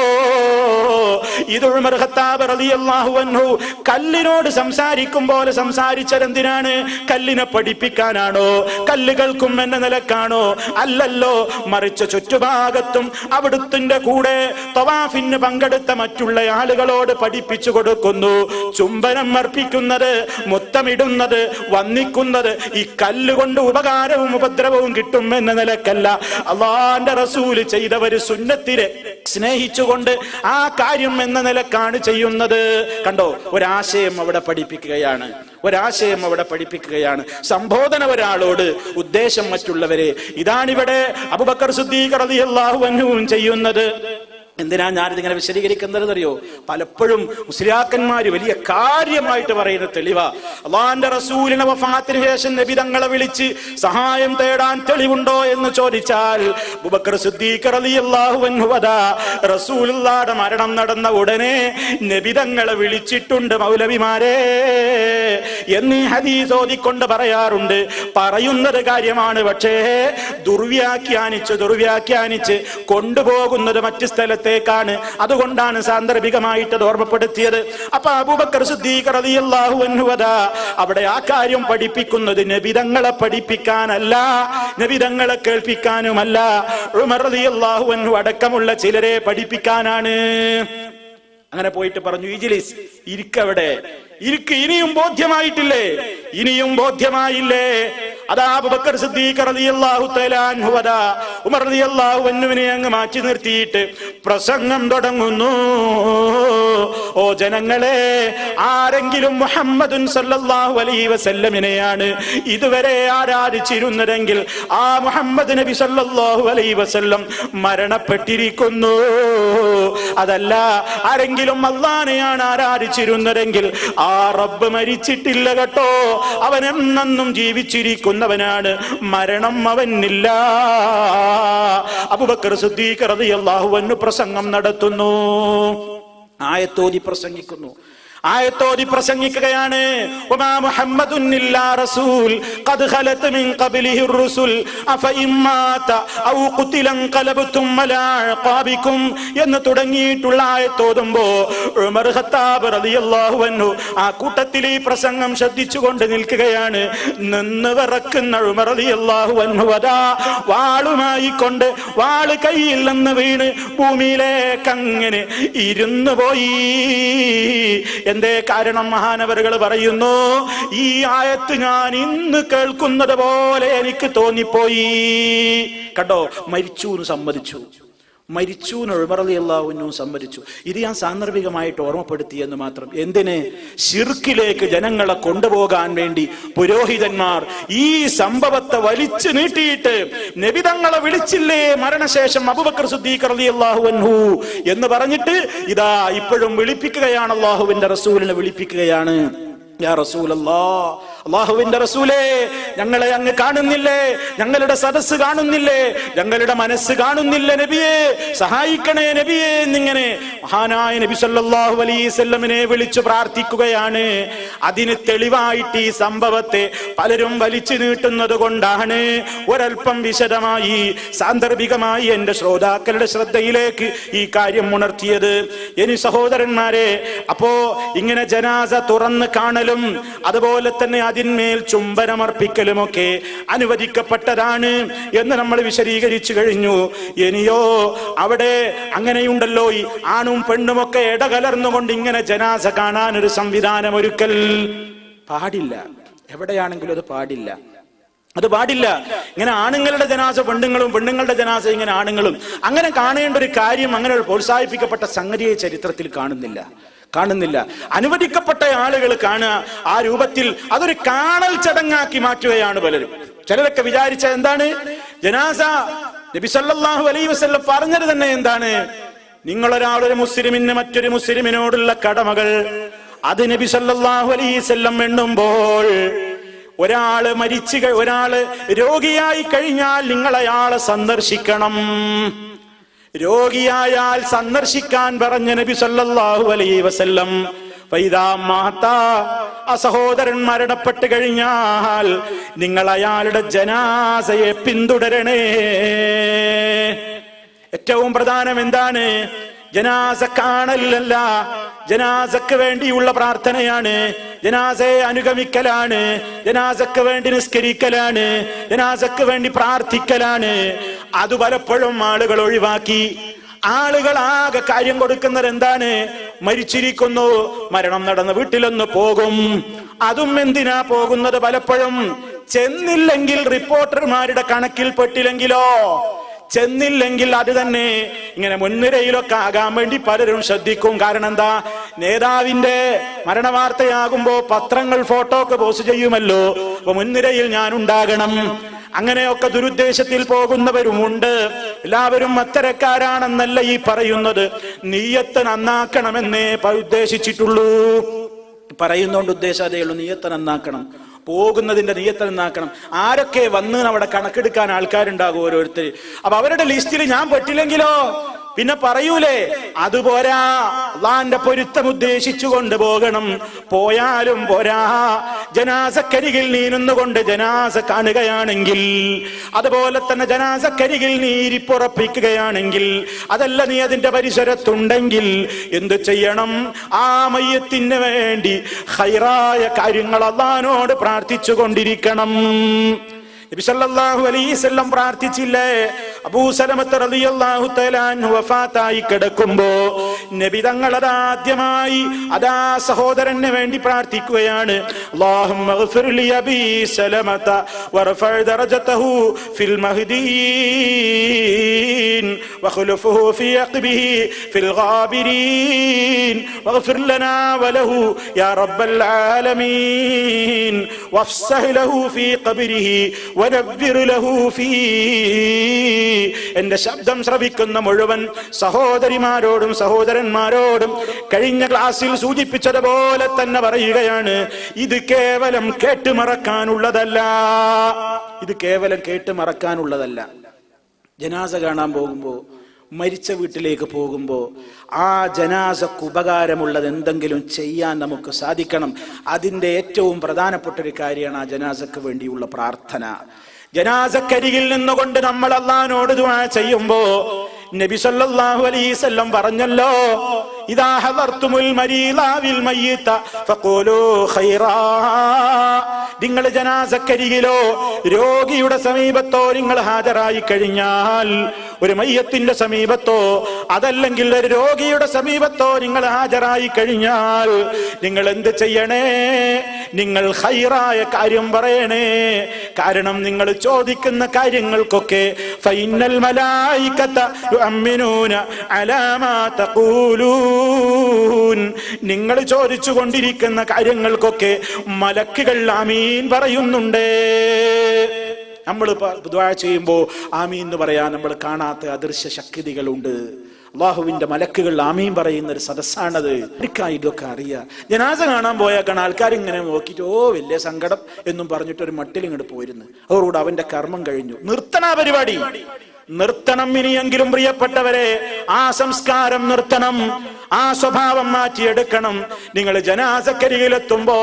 ഇത് ഉമർ ഖത്താബ് റളിയല്ലാഹു അൻഹു കല്ലിനോട് സംസാരിക്കും പോലെ സംസാരിച്ചതെന്തിനാണ്? കല്ലിനെ പഠിപ്പിക്കാനാണോ? കല്ലുകൾക്കും എന്ന നിലക്കാണോ? അല്ലല്ലോ, മറിച്ച് ചുറ്റുഭാഗത്തും അവിടുത്തിന്റെ കൂടെ തവാഫിന് പങ്കെടുത്ത മറ്റുള്ള ആളുകളോട് പഠിപ്പിച്ചു കൊടുക്കുന്നു. ചുംബനം അർപ്പിക്കുന്നത്, മുത്തമിടുന്നത്, വന്ദിക്കുന്നത് ഈ കല്ലുകൊണ്ട് ഉപകാരവും ഉപദ്രവവും കിട്ടും എന്ന നിലക്കല്ല. അല്ലാഹുവിന്റെ റസൂല് ചെയ്ത ഒരു സുന്നത്തിനെ സ്നേഹിച്ചുകൊണ്ട് ആ കാര്യം എന്ന നിലക്കാണ് ചെയ്യുന്നത്. കണ്ടോ, ഒരാശയം അവിടെ പഠിപ്പിക്കുകയാണ്, ഒരാശയം അവിടെ പഠിപ്പിക്കുകയാണ്. സംബോധന ഒരാളോട്, ഉദ്ദേശം മറ്റുള്ളവരെ. ഇതാണിവിടെ അബൂബക്കർ സിദ്ദീഖ് റളിയല്ലാഹു അൻഹു ചെയ്യുന്നത്. എന്തിനാ ഞാനിതിങ്ങനെ വിശദീകരിക്കുന്നത് അറിയോ? പലപ്പോഴും മുസ്ലിയാക്കന്മാര് വലിയ കാര്യമായിട്ട് പറയുന്ന തെളിവാ. അല്ലാഹുവിന്റെ റസൂലിന്റെ വഫാത്തിന് ശേഷം നബി തങ്ങളെ വിളിച്ച് സഹായം തേടാൻ തെളിവുണ്ടോ എന്ന് ചോദിച്ചാൽ അബൂബക്കർ സിദ്ദീഖ് റളിയല്ലാഹു അൻഹു അതാ റസൂലുള്ളാഹിയുടെ മരണം നടന്ന ഉടനെ നബി തങ്ങളെ വിളിച്ചിട്ടുണ്ട് മൗലവിമാരെ എന്നീ ഹദീസ് ഓതിക്കൊണ്ട് പറയാറുണ്ട്. പറയുന്നത് കാര്യമാണ്, പക്ഷേ ദുർവ്യാഖ്യാനിച്ച് കൊണ്ടുപോകുന്നത് മറ്റു സ്ഥലത്തേക്കാണ്. അതുകൊണ്ടാണ് സാന്ദർഭികമായിട്ട് അത് ഓർമ്മപ്പെടുത്തിയത്. അപ്പൊ അബൂബക്കർ സിദ്ദീഖ് റളിയല്ലാഹു അൻഹു അവിടെ ആ കാര്യം പഠിപ്പിക്കുന്നത് നബിതങ്ങളെ പഠിപ്പിക്കാനല്ല, നബിതങ്ങളെ കേൾപ്പിക്കാനുമല്ല, ഉമർ റളിയല്ലാഹു അൻഹു അടക്കമുള്ള ചിലരെ പഠിപ്പിക്കാനാണ്. അങ്ങനെ പോയിട്ട് പറഞ്ഞു, ഇജ്ലിസ്, ഇരിക്കവിടെ, ഇരിക്ക്, ഇനിയും ബോധ്യമായിട്ടില്ലേ? ഇനിയും ബോധ്യമായില്ലേ? അതാ അബൂബക്കർ സിദ്ദീഖ് റളിയല്ലാഹു തആല അൻഹു ഉമർ റളിയല്ലാഹു അൻഹുവിനെ അങ്ങ് മാറ്റി നിർത്തിയിട്ട് പ്രസംഗം തുടങ്ങുന്നു. ഓ ജനങ്ങളെ, ആരെങ്കിലും മുഹമ്മദുൻ സല്ലല്ലാഹു അലൈഹി വസല്ലമിനെയാണ് ഇതുവരെ ആരാധിച്ചിരുന്നതെങ്കിൽ ആ മുഹമ്മദ് നബി സല്ലല്ലാഹു അലൈഹി വസല്ലം മരണപ്പെട്ടിരിക്കുന്നു. അതല്ല, ആരെങ്കിലും അല്ലാഹനെയാണ് ആരാധിച്ചിരുന്നതെങ്കിൽ ആ റബ്ബ് മരിച്ചിട്ടില്ല കേട്ടോ, അവൻ എന്നും ജീവിച്ചിരിക്കുന്നവനാണ്, മരണം അവനില്ല. അബൂബക്കർ സിദ്ദീഖ് റളിയല്ലാഹു അൻഹു പ്രസംഗം നടത്തുന്നു, ആയത്തോതി പ്രസംഗിക്കുന്നു. ആയത്തോതി പ്രസംഗിക്കുകയാണ്. വമാ മുഹമ്മദുൻ ഇല്ലാ റസൂൽ ഖദ് ഖലത് മിൻ ഖബ്ലിഹി റുസുൽ അഫഇമ്മാത ഔ ഖുതിലൻ ഖലബതും അലാ അഖാബികും എന്ന് തുടങ്ങിയിട്ടുള്ള ആയത്തോതുമ്പോ ഉമർ ഖത്താബ് റളിയല്ലാഹു അൻഹു ആ കൂട്ടത്തിൽ ഈ പ്രസംഗം ശ്രദ്ധിച്ചുകൊണ്ട് നിൽക്കുകയാണ്. നിന്ന് വിറക്കുന്ന ഉമർ റളിയല്ലാഹു അൻഹു അതാ വാളുമായി കൊണ്ട്, വാള് കയ്യിൽ നിന്ന് വീണ് ഭൂമിയിലേക്ക് അങ്ങനെ ഇരുന്നു പോയി. എന്തേ കാരണം? മഹാനവറുകൾ പറയുന്നു, ഈ ആയത്ത് ഞാൻ ഇന്ന് കേൾക്കുന്നത് പോലെ എനിക്ക് തോന്നിപ്പോയി. കണ്ടോ, മരിച്ചു എന്ന് സമ്മതിച്ചു, മരിച്ചു എന്ന് ഉമർ റളിയല്ലാഹു അൻഹു സമ്മതിച്ചു. ഇത് ഞാൻ സാന്ദർഭികമായിട്ട് ഓർമ്മപ്പെടുത്തിയെന്ന് മാത്രം. എന്തിന്? ശിർക്കിലേക്ക് ജനങ്ങളെ കൊണ്ടുപോകാൻ വേണ്ടി പുരോഹിതന്മാർ ഈ സംഭവത്തെ വലിച്ചു നീട്ടിയിട്ട് നബി തങ്ങളെ വിളിച്ചില്ലേ മരണശേഷം അബൂബക്കർ സിദ്ദീഖ് റളിയല്ലാഹു അൻഹു എന്ന് പറഞ്ഞിട്ട് ഇതാ ഇപ്പോഴും വിളിപ്പിക്കുകയാണ്, അല്ലാഹുവിന്റെ റസൂലിനെ വിളിപ്പിക്കുകയാണ്. യാ റസൂലല്ലാഹ്, അല്ലാഹുവിന്റെ റസൂലേ, ഞങ്ങളെ അങ്ങ് കാണുന്നില്ലേ? ഞങ്ങളുടെ സദസ്സ് കാണുന്നില്ലേ? ഞങ്ങളുടെ മനസ്സ് കാണുന്നില്ല നബിയെ, സഹായിക്കണേ നബിയെ എന്നിങ്ങനെ മഹാനായ നബി സല്ലല്ലാഹു അലൈഹി വസല്ലമിനെ വിളിച്ചു പ്രാർത്ഥിക്കുകയാണ്. അതിന് തെളിവായിട്ട് ഈ സംഭവത്തെ പലരും വലിച്ചു നീട്ടുന്നത് കൊണ്ടാണ് ഒരൽപ്പം വിശദമായി സാന്ദർഭികമായി എന്റെ ശ്രോതാക്കളുടെ ശ്രദ്ധയിലേക്ക് ഈ കാര്യം ഉണർത്തിയത്. ഇനി സഹോദരന്മാരെ, അപ്പോ ഇങ്ങനെ ജനാസ തുറന്ന് കാണലും അതുപോലെ തന്നെ ആ അതിന്മേൽ ചുംബനമർപ്പിക്കലുമൊക്കെ അനുവദിക്കപ്പെട്ടതാണ് എന്ന് നമ്മൾ വിശദീകരിച്ചു കഴിഞ്ഞു. ഇനിയോ അവിടെ അങ്ങനെയുണ്ടല്ലോ, ഈ ആണും പെണ്ണുമൊക്കെ ഇടകലർന്നുകൊണ്ട് ഇങ്ങനെ ജനാസ കാണാൻ ഒരു സംവിധാനം ഒരുക്കൽ പാടില്ല. എവിടെയാണെങ്കിലും അത് പാടില്ല, അത് പാടില്ല. ഇങ്ങനെ ആണുങ്ങളുടെ ജനാസ പെണ്ണുങ്ങളും, പെണ്ണുങ്ങളുടെ ജനാസ ഇങ്ങനെ ആണുങ്ങളും, അങ്ങനെ കാണേണ്ട ഒരു കാര്യം, അങ്ങനെ പ്രോത്സാഹിപ്പിക്കപ്പെട്ട സംഗതിയെ ചരിത്രത്തിൽ കാണുന്നില്ല. അനുവദിക്കപ്പെട്ട ആളുകൾ കാണുക ആ രൂപത്തിൽ, അതൊരു കാണൽ ചടങ്ങാക്കി മാറ്റുകയാണ് പലരും. ചിലരൊക്കെ വിചാരിച്ച എന്താണ്, ജനാസ നബി സല്ലല്ലാഹു അലൈഹി വസല്ലം പറഞ്ഞത് തന്നെ എന്താണ്, നിങ്ങളൊരാളൊരു മുസ്ലിമിന് മറ്റൊരു മുസ്ലിമിനോടുള്ള കടമകൾ അത് നബി സല്ലല്ലാഹു അലൈഹി വസല്ലം എണ്ണുമ്പോൾ ഒരാള് രോഗിയായി കഴിഞ്ഞാൽ നിങ്ങൾ അയാളെ സന്ദർശിക്കണം. രോഗിയായാൽ സന്ദർശിക്കാൻ പറഞ്ഞ നബി സല്ലല്ലാഹു അലൈഹി വസല്ലം, ആ സഹോദരൻ മരണപ്പെട്ട് കഴിഞ്ഞാൽ നിങ്ങൾ അയാളുടെ ജനാസയെ പിന്തുടരണേ. ഏറ്റവും പ്രധാനം എന്താണ്? ജനാസ കാണലല്ല, ജനാസക്ക് വേണ്ടിയുള്ള പ്രാർത്ഥനയാണ്, ജനാസയെ അനുഗമിക്കലാണ്, ജനാസക്ക് വേണ്ടി നിസ്കരിക്കലാണ്, ജനാസക്ക് വേണ്ടി പ്രാർത്ഥിക്കലാണ്. അത് പലപ്പോഴും ആളുകൾ ഒഴിവാക്കി. ആളുകൾ ആകെ കാര്യം കൊടുക്കുന്നത് എന്താണ്? മരിച്ചിരിക്കുന്നു, മരണം നടന്ന വീട്ടിലൊന്ന് പോകും. അതും എന്തിനാ പോകുന്നത്? പലപ്പോഴും ചെന്നില്ലെങ്കിൽ, റിപ്പോർട്ടർമാരുടെ കണക്കിൽ പെട്ടില്ലെങ്കിലോ, ചെന്നില്ലെങ്കിൽ അത് തന്നെ ഇങ്ങനെ മുൻനിരയിലൊക്കെ ആകാൻ വേണ്ടി പലരും ശ്രദ്ധിക്കും. കാരണം എന്താ? നേതാവിന്റെ മരണവാർത്തയാകുമ്പോ പത്രങ്ങൾ ഫോട്ടോ ഒക്കെ പോസ്റ്റ് ചെയ്യുമല്ലോ, അപ്പൊ മുൻനിരയിൽ ഞാൻ ഉണ്ടാകണം. അങ്ങനെയൊക്കെ ദുരുദ്ദേശത്തിൽ പോകുന്നവരുമുണ്ട്. എല്ലാവരും അത്തരക്കാരാണെന്നല്ല ഈ പറയുന്നത്. നിയ്യത്ത് നന്നാക്കണമെന്നേ ഉദ്ദേശിച്ചിട്ടുള്ളൂ. പറയുന്നോണ്ട് ഉദ്ദേശം അതേ ഉള്ളൂ, നിയ്യത്ത് നന്നാക്കണം, പോകുന്നതിന്റെ നിയ്യത്ത് നന്നാക്കണം. ആരൊക്കെ വന്ന് അവിടെ കണക്കെടുക്കാൻ ആൾക്കാരുണ്ടാകും ഓരോരുത്തർ. അപ്പൊ അവരുടെ ലിസ്റ്റിൽ ഞാൻ പെട്ടില്ലെങ്കിലോ പിന്നെ പറയൂലേ, അതുപോരാ, അള്ളാന്റെ പൊരുത്തം ഉദ്ദേശിച്ചു കൊണ്ട് പോകണം. പോയാലും പോരാ, ജനാസക്കരികിൽ നീ നിന്നുകൊണ്ട് ജനാസ കാണുകയാണെങ്കിൽ, അതുപോലെ തന്നെ ജനാസക്കരികിൽ നീ ഇരിപ്പുറപ്പിക്കുകയാണെങ്കിൽ, അതല്ല നീ അതിന്റെ പരിസരത്തുണ്ടെങ്കിൽ എന്ത് ചെയ്യണം? ആ മയ്യത്തിന് വേണ്ടി ഖൈറായ കാര്യങ്ങൾ അള്ളാനോട് പ്രാർത്ഥിച്ചു കൊണ്ടിരിക്കണം. നബി സല്ലല്ലാഹു അലൈഹി വസല്ലം പ്രാർത്ഥിച്ചില്ലേ? അബൂ സലമത്ത് റളിയല്ലാഹു തആല അൻഹു വഫാത്തായി കിടക്കുമ്പോ നബി തങ്ങൾ ആദ്യമായി അതാ സഹോദരന് വേണ്ടി പ്രാർത്ഥിക്കുകയാണ്. അല്ലാഹുമ്മഗ്ഫിർ ലി അബീ സലമത വറഫഅ ദറജതഹു ഫിൽ മഹ്ദിയീൻ വഖ്ലുഫുഹു ഫീ അഖ്ബിഹി ഫിൽ ഗാബിരീൻ വഗ്ഫിർ ലനാ വലഹു യാ റബ്ബൽ ആലമീൻ വഫ്സഹ് ലഹു ഫീ ഖബ്രിഹി വനവ്വിർ ലഹു ഫീ. എന്റെ ശബ്ദം ശ്രവിക്കുന്ന മുഴുവൻ സഹോദരിമാരോടും സഹോദരന്മാരോടും കഴിഞ്ഞ ക്ലാസ്സിൽ സൂചിപ്പിച്ചതുപോലെ തന്നെ പറയുകയാണ്, ഇത് കേവലം കേട്ടുമറക്കാനുള്ളതല്ല. ഇത് കേവലം കേട്ടുമറക്കാനുള്ളതല്ല. ജനാസ കാണാൻ പോകുമ്പോ, മരിച്ച വീട്ടിലേക്ക് പോകുമ്പോ ആ ജനാസക്ക് ഉപകാരമുള്ളത് എന്തെങ്കിലും ചെയ്യാൻ നമുക്ക് സാധിക്കണം. അതിന്റെ ഏറ്റവും പ്രധാനപ്പെട്ട ഒരു കാര്യമാണ് ആ ജനാസക്ക് വേണ്ടിയുള്ള പ്രാർത്ഥന. ജനാസക്കരികിൽ നിന്നുകൊണ്ട് നമ്മൾ അല്ലാഹുവോട് ദുആ ചെയ്യുമ്പോ നബി സല്ലല്ലാഹു അലൈഹി വസല്ലം പറഞ്ഞല്ലോ, ഇദാ ഹദർതുമുൽ മരീദ വിൽ മയ്യിത ഫഖൂലൂ ഖൈറാ. നിങ്ങൾ ജനാസക്കരികിലോ രോഗിയുടെ സമീപത്തോ നിങ്ങൾ ഹാജരായി കഴിഞ്ഞാൽ, ഒരു മയ്യത്തിന്റെ സമീപത്തോ അതല്ലെങ്കിൽ ഒരു രോഗിയുടെ സമീപത്തോ നിങ്ങൾ ഹാജരായി കഴിഞ്ഞാൽ നിങ്ങൾ എന്ത് ചെയ്യണേ? നിങ്ങൾ ഖൈറായ കാര്യം പറയണേ. കാരണം നിങ്ങൾ ചോദിക്കുന്ന കാര്യങ്ങൾക്കൊക്കെ ഫൈനൽ മലായികത യുഅമ്മിനൂന അലാ മാ തഖൂലൂൻ, നിങ്ങൾ ചോദിച്ചു കൊണ്ടിരിക്കുന്ന കാര്യങ്ങൾക്കൊക്കെ മലക്കുകൾ ആമീൻ പറയുന്നുണ്ട്. നമ്മൾ ദുആ ചെയ്യുമ്പോ ആമീൻ എന്ന് പറയാൻ നമ്മൾ കാണാത്ത അദൃശ്യ ശക്തികളുണ്ട്. അള്ളാഹുവിന്റെ മലക്കുകൾ ആമീൻ പറയുന്ന ഒരു സദസ്സാണത്. ഇതൊക്കെ അറിയാം. ജനാസ കാണാൻ പോയാൽ ആൾക്കാർ ഇങ്ങനെ നോക്കിയിട്ട് ഓ വലിയ സങ്കടം എന്നും പറഞ്ഞിട്ട് ഒരു മട്ടിൽ ഇങ്ങോട്ട് പോയിരുന്നു. അവരോട് അവന്റെ കർമ്മം കഴിഞ്ഞു. നിർത്തണ പരിപാടി നിർത്തണം. ഇനിയെങ്കിലും പ്രിയപ്പെട്ടവരെ, ആ സംസ്കാരം നിർത്തണം. ആ സ്വഭാവം മാറ്റിയെടുക്കണം. നിങ്ങൾ ജനാസക്കരികിലെത്തുമ്പോ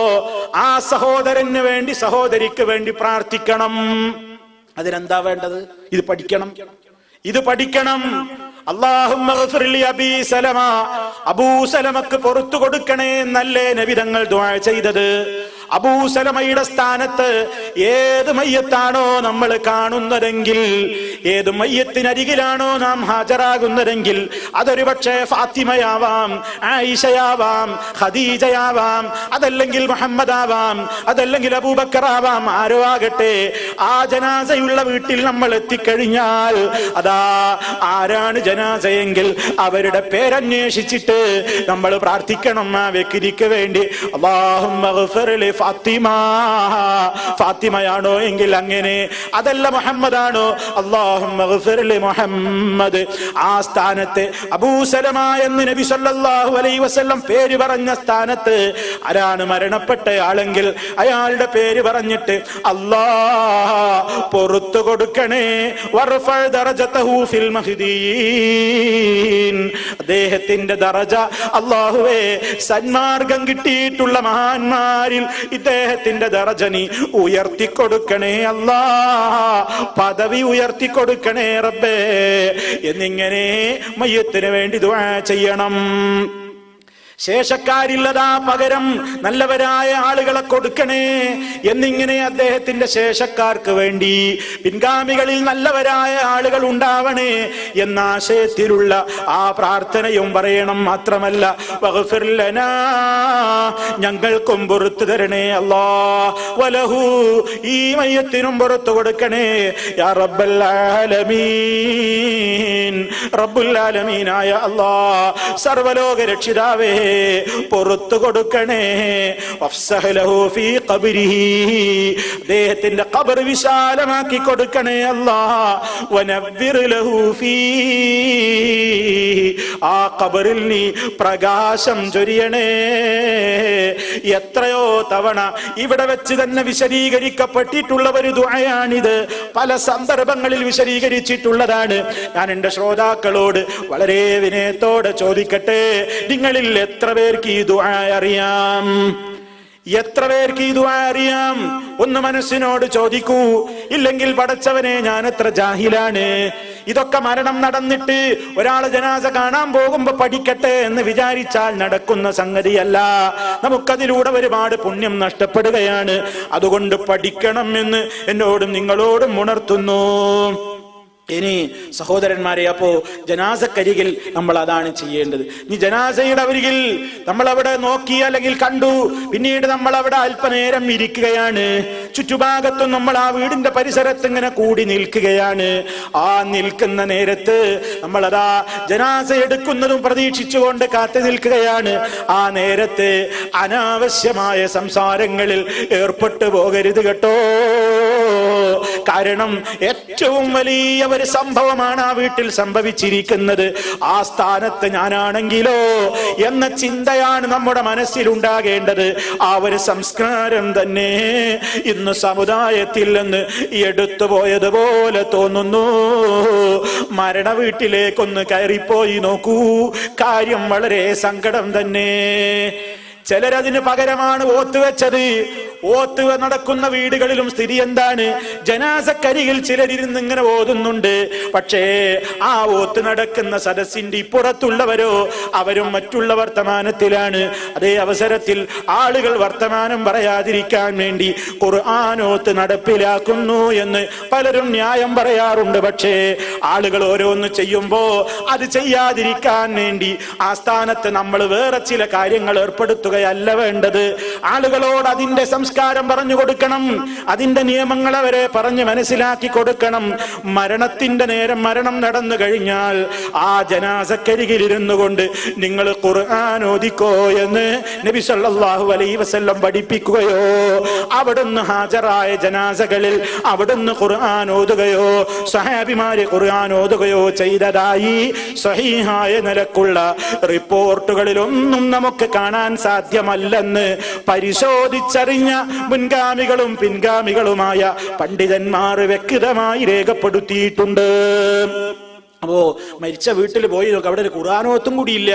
ആ സഹോദരന് വേണ്ടി സഹോദരിക്ക് വേണ്ടി പ്രാർത്ഥിക്കണം. അതിനെന്താ വേണ്ടത്? ഇത് പഠിക്കണം. ഇത് പഠിക്കണം. അല്ലാഹുമ്മ ഗ്ഫിർ ലി അബീ സലമ, അബൂ സലമക്ക് പുറത്തു കൊടുക്കണേ എന്നല്ലേ നബി തങ്ങൾ ദുആ ചെയ്തത്. അബൂ സലമയുടെ സ്ഥാനത്ത് ഏത് മയ്യത്താണോ നമ്മൾ കാണുന്നതെങ്കിൽ, ഏത് മയ്യത്തിനരികിലാണോ നാം ഹാജരാകുന്നതെങ്കിൽ, അതൊരു പക്ഷേ ഫാത്തിമയാവാം, ആയിഷയാവാം, ഖദീജയാവാം, അതല്ലെങ്കിൽ മുഹമ്മദാവാം, അതല്ലെങ്കിൽ അബൂബക്കറാവാം, ആരോ ആകട്ടെ, ആ ജനാസയുള്ള വീട്ടിൽ നമ്മൾ എത്തിക്കഴിഞ്ഞാൽ അതാ ആരാണ് ജനാസയെങ്കിൽ അവരുടെ പേരന്വേഷിച്ചിട്ട് നമ്മൾ പ്രാർത്ഥിക്കണം ആ വ്യക്തിക്ക് വേണ്ടി. അല്ലാഹുമ്മ ഗ്ഫിർ ലി ഫാത്തിമ, ഫാത്തിമയാണോ എങ്കിൽ അങ്ങനെ, അതല്ല മുഹമ്മദാണോ, അല്ലാഹുമ്മ ഗ്ഫിർ ലി മുഹമ്മദ്. ആ സ്ഥാനത്ത് അബൂ സലമ എന്ന് നബി സല്ലല്ലാഹു അലൈഹി വസല്ലം പേര് പറഞ്ഞ സ്ഥാനത്ത് ആരാണ് മരണപ്പെട്ട ആളെങ്കിൽ അയാളുടെ പേര് പറഞ്ഞിട്ട് അല്ലാഹ് പുറത്തു കൊടുക്കണേ, വർഫഅ ദറജതഹു ഫിൽ മഹ്ദിയീൻ, അദ്ദേഹത്തിന്റെ ദറജ അല്ലാഹുവേ സന്മാർഗം കിട്ടിയിട്ടുള്ള മഹാന്മാരിൽ ഇദ്ദേഹത്തിന്റെ ദറജ നീ ഉയർത്തിക്കൊടുക്കണേ അല്ലാഹ്, പദവി ഉയർത്തിക്കൊടുക്കണേ റബ്ബേ എന്നിങ്ങനെ മയ്യത്തിന് വേണ്ടി ദുആ ചെയ്യണം. ശേഷക്കാരില്ലതാ പകരം നല്ലവരായ ആളുകളെ കൊടുക്കണേ എന്നിങ്ങനെ അദ്ദേഹത്തിന്റെ ശേഷക്കാർക്ക് വേണ്ടി പിൻഗാമികളിൽ നല്ലവരായ ആളുകൾ ഉണ്ടാവണേ എന്ന ആശയത്തിലുള്ള ആ പ്രാർത്ഥനയും പറയണം. മാത്രമല്ല വഗ്ഫിർ ലനാ, ഞങ്ങൾക്കും പുറത്തു തരണേ അല്ലാഹ്, വലഹു, ഈ മയ്യത്തിനും പുറത്തു കൊടുക്കണേ യാ റബ്ബൽ ആലമീൻ, റബ്ബുൽ ആലമീനായ അല്ലാഹ്, സർവലോക രക്ഷിതാവേ പുറത്തു കൊടുക്കണേ. വഫ്സഹ് ലഹു ഫീ ഖബ്രിഹി, അദ്ദേഹത്തിന്റെ ഖബർ വിശാലമാക്കി കൊടുക്കണേ അല്ലാഹ്. വനവ്വിർ ലഹു ഫീ, ആ ഖബറിൽ നീ പ്രകാശം ചൊരിയണേ. എത്രയോ തവണ ഇവിടെ വെച്ച് തന്നെ വിശദീകരിക്കപ്പെട്ടിട്ടുള്ള ഒരു ദുആയാണിത്. പല സന്ദർഭങ്ങളിൽ വിശദീകരിച്ചിട്ടുള്ളതാണ്. ഞാൻ എന്റെ ശ്രോതാക്കളോട് വളരെ വിനയത്തോടെ ചോദിക്കട്ടെ, നിങ്ങളിൽ എത്ര പേർക്ക് ഈ ദുആ അറിയാം? എത്ര പേർക്ക് ഈ ദുആ അറിയാം? ഒന്ന് മനസ്സിനോട് ചോദിക്കൂ. ഇല്ലെങ്കിൽ പടച്ചവനെ ഞാൻ എത്ര ജാഹിലാണ്. ഇതൊക്കെ മരണം നടന്നിട്ട് ഒരാൾ ജനാസ കാണാൻ പോകുമ്പോ പഠിക്കട്ടെ എന്ന് വിചാരിച്ചാൽ നടക്കുന്ന സംഗതിയല്ല. നമുക്കതിലൂടെ ഒരുപാട് പുണ്യം നഷ്ടപ്പെടുകയാണ്. അതുകൊണ്ട് പഠിക്കണം എന്ന് എന്നോടും നിങ്ങളോടും ഉണർത്തുന്നു. ഇനി സഹോദരന്മാരെ, അപ്പോ ജനാസക്കരികിൽ നമ്മൾ അതാണ് ചെയ്യേണ്ടത്. ഈ ജനാസയുടെ അരികിൽ നമ്മൾ അവിടെ നോക്കി അല്ലെങ്കിൽ കണ്ടു, പിന്നീട് നമ്മൾ അവിടെ അല്പനേരം ഇരിക്കുകയാണ്. ചുറ്റുഭാഗത്തും നമ്മൾ ആ വീടിന്റെ പരിസരത്ത് ഇങ്ങനെ കൂടി നിൽക്കുകയാണ്. ആ നിൽക്കുന്ന നേരത്ത് നമ്മൾ അതാ ജനാസ എടുക്കുന്നതും പ്രതീക്ഷിച്ചുകൊണ്ട് കാത്തു നിൽക്കുകയാണ്. ആ നേരത്ത് അനാവശ്യമായ സംസാരങ്ങളിൽ ഏർപ്പെട്ടു പോകരുത് കേട്ടോ. കാരണം ഏറ്റവും വലിയ ഒരു സംഭവമാണ് ആ വീട്ടിൽ സംഭവിച്ചിരിക്കുന്നത്. ആ സ്ഥാനത്ത് ഞാനാണെങ്കിലോ എന്ന ചിന്തയാണ് നമ്മുടെ മനസ്സിൽ ഉണ്ടാകേണ്ടത്. ആ ഒരു സംസ്കാരം തന്നെ ഇന്ന് സമുദായത്തിൽ നിന്ന് എടുത്തുപോയതുപോലെ തോന്നുന്നു. മരണ വീട്ടിലേക്കൊന്ന് കയറിപ്പോയി നോക്കൂ, കാര്യം വളരെ സങ്കടം തന്നെ. ചിലരതിന് പകരമാണ് ഓത്ത് വെച്ചത്. ഓത്ത് നടക്കുന്ന വീടുകളിലും സ്ഥിതി എന്താണ്? ജനാസക്കരികിൽ ചിലരിരുന്ന് ഇങ്ങനെ ഓതുന്നുണ്ട്. പക്ഷേ ആ ഓത്ത് നടക്കുന്ന സദസ്സിന്റെ ഇപ്പുറത്തുള്ളവരോ അവരും മറ്റുള്ള വർത്തമാനത്തിലാണ്. അതേ അവസരത്തിൽ ആളുകൾ വർത്തമാനം പറയാതിരിക്കാൻ വേണ്ടി ഖുർആനോത്ത് നടപ്പിലാക്കുന്നു എന്ന് പലരും ന്യായം പറയാറുണ്ട്. പക്ഷേ ആളുകൾ ഓരോന്ന് ചെയ്യുമ്പോ അത് ചെയ്യാതിരിക്കാൻ വേണ്ടി ആ സ്ഥാനത്ത് നമ്മൾ വേറെ ചില കാര്യങ്ങൾ ഏർപ്പെടുത്തുകയല്ല വേണ്ടത്. ആളുകളോട് അതിന്റെ സംസ്കാരം പറഞ്ഞു കൊടുക്കണം, അതിന്റെ നിയമങ്ങൾ അവരെ പറഞ്ഞ് മനസ്സിലാക്കി കൊടുക്കണം. മരണത്തിന്റെ നേരം മരണം നടന്നു കഴിഞ്ഞാൽ ആ ജനാസക്കരികിൽ ഇരുന്നു കൊണ്ട് നിങ്ങൾ ഖുർആൻ ഓദിക്കോ എന്ന് നബി സല്ലല്ലാഹു അലൈഹി വസല്ലം പഠിപ്പിക്കുകയോ, അവിടുന്ന് ഹാജരായ ജനാസകളിൽ അവിടുന്ന് ഖുർആൻ ഓതുകയോ സഹാബിമാര് ഖുർആൻ ഓതുകയോ ചെയ്തതായി സ്വഹീഹായ നിലക്കുള്ള റിപ്പോർട്ടുകളിലൊന്നും നമുക്ക് കാണാൻ സാധ്യമല്ലെന്ന് പരിശോധിച്ചറിഞ്ഞ മുൻഗാമികളും പിൻഗാമികളുമായ പണ്ഡിതന്മാർ വ്യക്തമായി രേഖപ്പെടുത്തിയിട്ടുണ്ട്. അപ്പോ മരിച്ച വീട്ടിൽ പോയി നോക്ക്, അവിടെ ഒരു ഖുർആനോത്തും കൂടിയില്ല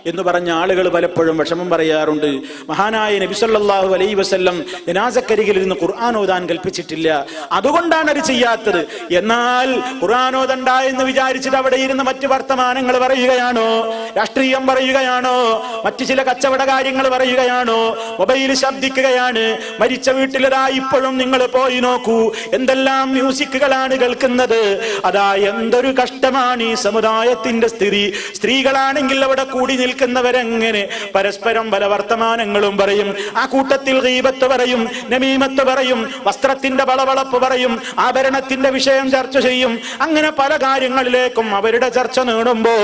എന്ന് പറഞ്ഞ ആളുകൾ പലപ്പോഴും വിഷമം പറയാറുണ്ട്. മഹാനായ നബി സല്ലല്ലാഹു അലൈഹി വസല്ലം ജനാസക്കരികിൽ ഇരുന്ന് ഖുർആൻ ഓതാൻ കൽപ്പിച്ചിട്ടില്ല, അതുകൊണ്ടാണ് അത് ചെയ്യാത്തത്. എന്നാൽ ഖുർആൻ ഓതണ്ട എന്ന് വിചാരിച്ചിട്ട് അവിടെ ഇരുന്ന് മറ്റു വർത്തമാനങ്ങൾ പറയുകയാണോ, രാഷ്ട്രീയം പറയുകയാണോ, മറ്റു ചില കച്ചവട കാര്യങ്ങൾ പറയുകയാണോ, മൊബൈൽ ശബ്ദിക്കുകയാണ്. മരിച്ച വീട്ടിലതാ ഇപ്പോഴും നിങ്ങൾ പോയി നോക്കൂ, എന്തെല്ലാം മ്യൂസിക്കുകളാണ് കേൾക്കുന്നത്. അതാ എന്തൊരു കഷ്ടമാണ് ഈ സമുദായത്തിന്റെ സ്ഥിതി. സ്ത്രീകളാണെങ്കിൽ അവിടെ കൂടി നിൽക്കുന്നവരെങ്ങനെ പരസ്പരം പല വർത്തമാനങ്ങളും പറയും. ആ കൂട്ടത്തിൽ ഗീബത്ത് പറയും, നമീമത്ത് പറയും, വസ്ത്രത്തിന്റെ വളവളപ്പ് പറയും, ആഭരണത്തിന്റെ വിഷയം ചർച്ച ചെയ്യും. അങ്ങനെ പല കാര്യങ്ങളിലേക്കും അവരുടെ ചർച്ച നീളുമ്പോ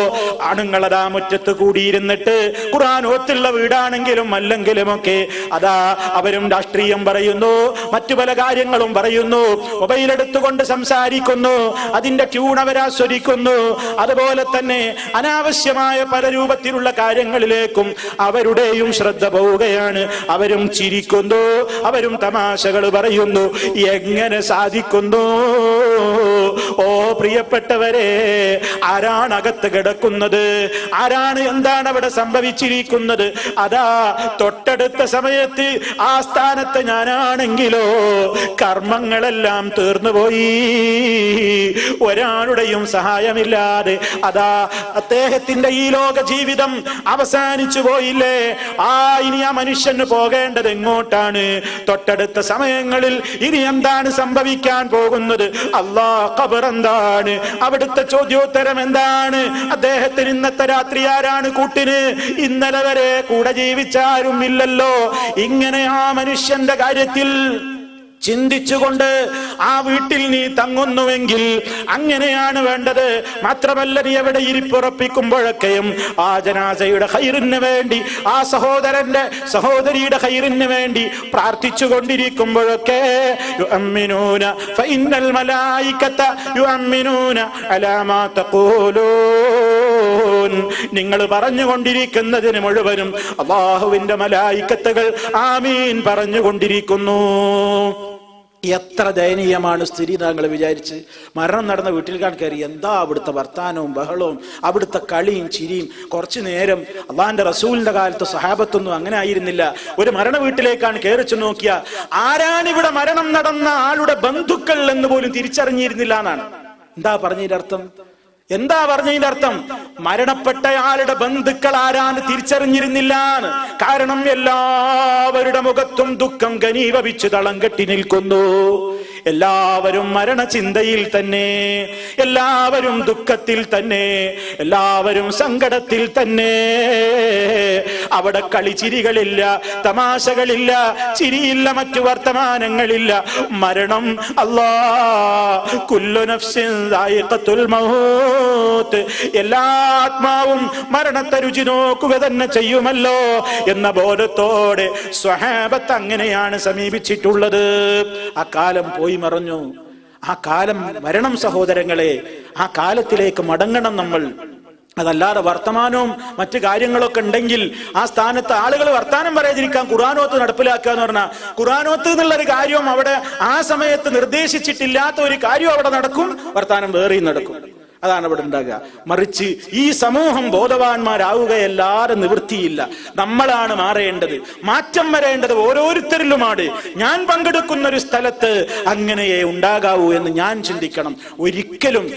ആണുങ്ങളതാ മുറ്റത്ത് കൂടിയിരുന്നിട്ട് ഖുർആൻ ഓത്തുള്ള വീടാണെങ്കിലും അല്ലെങ്കിലും ഒക്കെ അതാ അവരും രാഷ്ട്രീയം പറയുന്നു, മറ്റു പല കാര്യങ്ങളും പറയുന്നു, മൊബൈലെടുത്തുകൊണ്ട് സംസാരിക്കുന്നു, അതിന്റെ ട്യൂൺ അവരാസ്വദിക്കുന്നു. അതുപോലെ തന്നെ അനാവശ്യമായ പല രൂപത്തിലുള്ള കാര്യങ്ങളിലേക്കും അവരുടെയും ശ്രദ്ധ പോവുകയാണ്. അവരും ചിരിക്കുന്നു, അവരും തമാശകൾ പറയുന്നു. എങ്ങനെ സാധിക്കുന്നു? ഓ പ്രിയപ്പെട്ടവരെ, ആരാണ് അകത്ത് കിടക്കുന്നത്? ആരാണ്, എന്താണ് അവിടെ സംഭവിച്ചിരിക്കുന്നത്? അതാ തൊട്ടടുത്ത സമയത്ത് ആ സ്ഥാനത്ത് ഞാനാണെങ്കിലോ കർമ്മങ്ങളെല്ലാം തീർന്നുപോയി, ഒരാളുടെയും സഹായമില്ലാതെ അതാ അദ്ദേഹത്തിന്റെ ഈ ലോക ജീവിതം അവസാനിച്ചു പോയില്ലേ? ഇനി ആ മനുഷ്യന് പോകേണ്ടത് എങ്ങോട്ടാണ്? തൊട്ടടുത്ത സമയങ്ങളിൽ ഇനി എന്താണ് സംഭവിക്കാൻ പോകുന്നത്? അല്ലാഹ് ഖബർ എന്താണ്? അവിടുത്തെ ചോദ്യോത്തരം എന്താണ്? അദ്ദേഹത്തിന് ഇന്നത്തെ രാത്രി ആരാണ് കൂട്ടിന്? ഇന്നലെ വരെ കൂടെ ജീവിച്ചാരും ഇല്ലല്ലോ. ഇങ്ങനെ ആ മനുഷ്യന്റെ കാര്യത്തിൽ ചിന്തിച്ചുകൊണ്ട് ആ വീട്ടിൽ നീ തങ്ങുന്നുവെങ്കിൽ അങ്ങനെയാണ് വേണ്ടത്. മാത്രമല്ല, നീ എവിടെ ഇരിപ്പുറപ്പിക്കുമ്പോഴൊക്കെയും ആ ജനാസയുടെ ഖൈറിന് വേണ്ടി, ആ സഹോദരന്റെ സഹോദരിയുടെ ഖൈറിന് വേണ്ടി പ്രാർത്ഥിച്ചു കൊണ്ടിരിക്കുമ്പോഴൊക്കെ യുഅമ്മിനൂന ഫഇന്നൽ മലായികത യുഅമ്മിനൂന അലാ മാ തഖൂലൂൻ. നിങ്ങൾ പറഞ്ഞുകൊണ്ടിരിക്കുന്നതിന് മുഴുവനും അല്ലാഹുവിന്റെ മലായികത്തുകൾ ആമീൻ പറഞ്ഞുകൊണ്ടിരിക്കുന്നു. എത്ര ദയനീയമാണ് സ്ഥിതി താങ്കൾ വിചാരിച്ച്. മരണം നടന്ന വീട്ടിൽ കയറി എന്താ അവിടുത്തെ വർത്താനവും ബഹളവും, അവിടുത്തെ കളിയും ചിരിയും. കുറച്ചു നേരം അള്ളാഹിന്റെ റസൂലിന്റെ കാലത്ത് സഹാബത്തൊന്നും അങ്ങനെ ആയിരുന്നില്ല. ഒരു മരണ വീട്ടിലേക്കാണ് കയറിച്ചു നോക്കിയ ആരാണ് ഇവിടെ മരണം നടന്ന ആളുടെ ബന്ധുക്കൾ എന്ന് പോലും തിരിച്ചറിഞ്ഞിരുന്നില്ല എന്നാണ്. എന്താ പറഞ്ഞതിന്റെ അർത്ഥം? എന്താ പറഞ്ഞതിന്റെ അർത്ഥം? മരണപ്പെട്ടയാളുടെ ബന്ധുക്കൾ ആരാന്ന് തിരിച്ചറിഞ്ഞിരുന്നില്ല. കാരണം എല്ലാവരുടെ മുഖത്തും ദുഃഖം ഘനീഭവിച്ച് തളം കെട്ടി നിൽക്കുന്നു. എല്ലാവരും മരണചിന്തയിൽ തന്നെ, എല്ലാവരും ദുഃഖത്തിൽ തന്നെ, എല്ലാവരും സങ്കടത്തിൽ തന്നെ. അവിടെ കളിച്ചിരികളില്ല, തമാശകളില്ല, ചിരിയില്ല, മറ്റു വർത്തമാനങ്ങളില്ല. മരണം അല്ലാഹ് കുല്ലു നഫ്സിൻ ദായിഖത്തുൽ മൗത്ത്, എല്ലാ ആത്മാവും മരണത്തെ രുചി നോക്കുക തന്നെ ചെയ്യുമല്ലോ എന്ന ബോധത്തോടെ സ്വഹാബത്ത് അങ്ങനെയാണ് സമീപിച്ചിട്ടുള്ളത്. ആ കാലം പോയി മറഞ്ഞു. ആ കാലം മരണം സഹോദരങ്ങളെ. ആ കാലത്തിലേക്ക് മടങ്ങണം നമ്മൾ. അതല്ലാതെ വർത്തമാനവും മറ്റു കാര്യങ്ങളൊക്കെ ഉണ്ടെങ്കിൽ ആ സ്ഥാനത്ത് ആളുകൾ വർത്താനം പറയാതിരിക്കാൻ ഖുർആനോത്ത് നടപ്പിലാക്കുക എന്ന് പറഞ്ഞാൽ, ഖുർആനോത്ത് എന്നുള്ളൊരു കാര്യം അവിടെ ആ സമയത്ത് നിർദ്ദേശിച്ചിട്ടില്ലാത്ത ഒരു കാര്യം അവിടെ നടക്കും, വർത്താനം വേറെയും നടക്കും. അതാണ് അവിടെ ഉണ്ടാകുക. മറിച്ച് ഈ സമൂഹം ബോധവാന്മാരാവുകയല്ലാതെ നിവൃത്തിയില്ല. നമ്മളാണ് മാറേണ്ടത്, മാറ്റം വരേണ്ടത് ഓരോരുത്തരിലുമാണ്. ഞാൻ പങ്കെടുക്കുന്ന ഒരു സ്ഥലത്ത് അങ്ങനെയേ ഉണ്ടാകാവൂ എന്ന് ഞാൻ ചിന്തിക്കണം. ഒരിക്കലും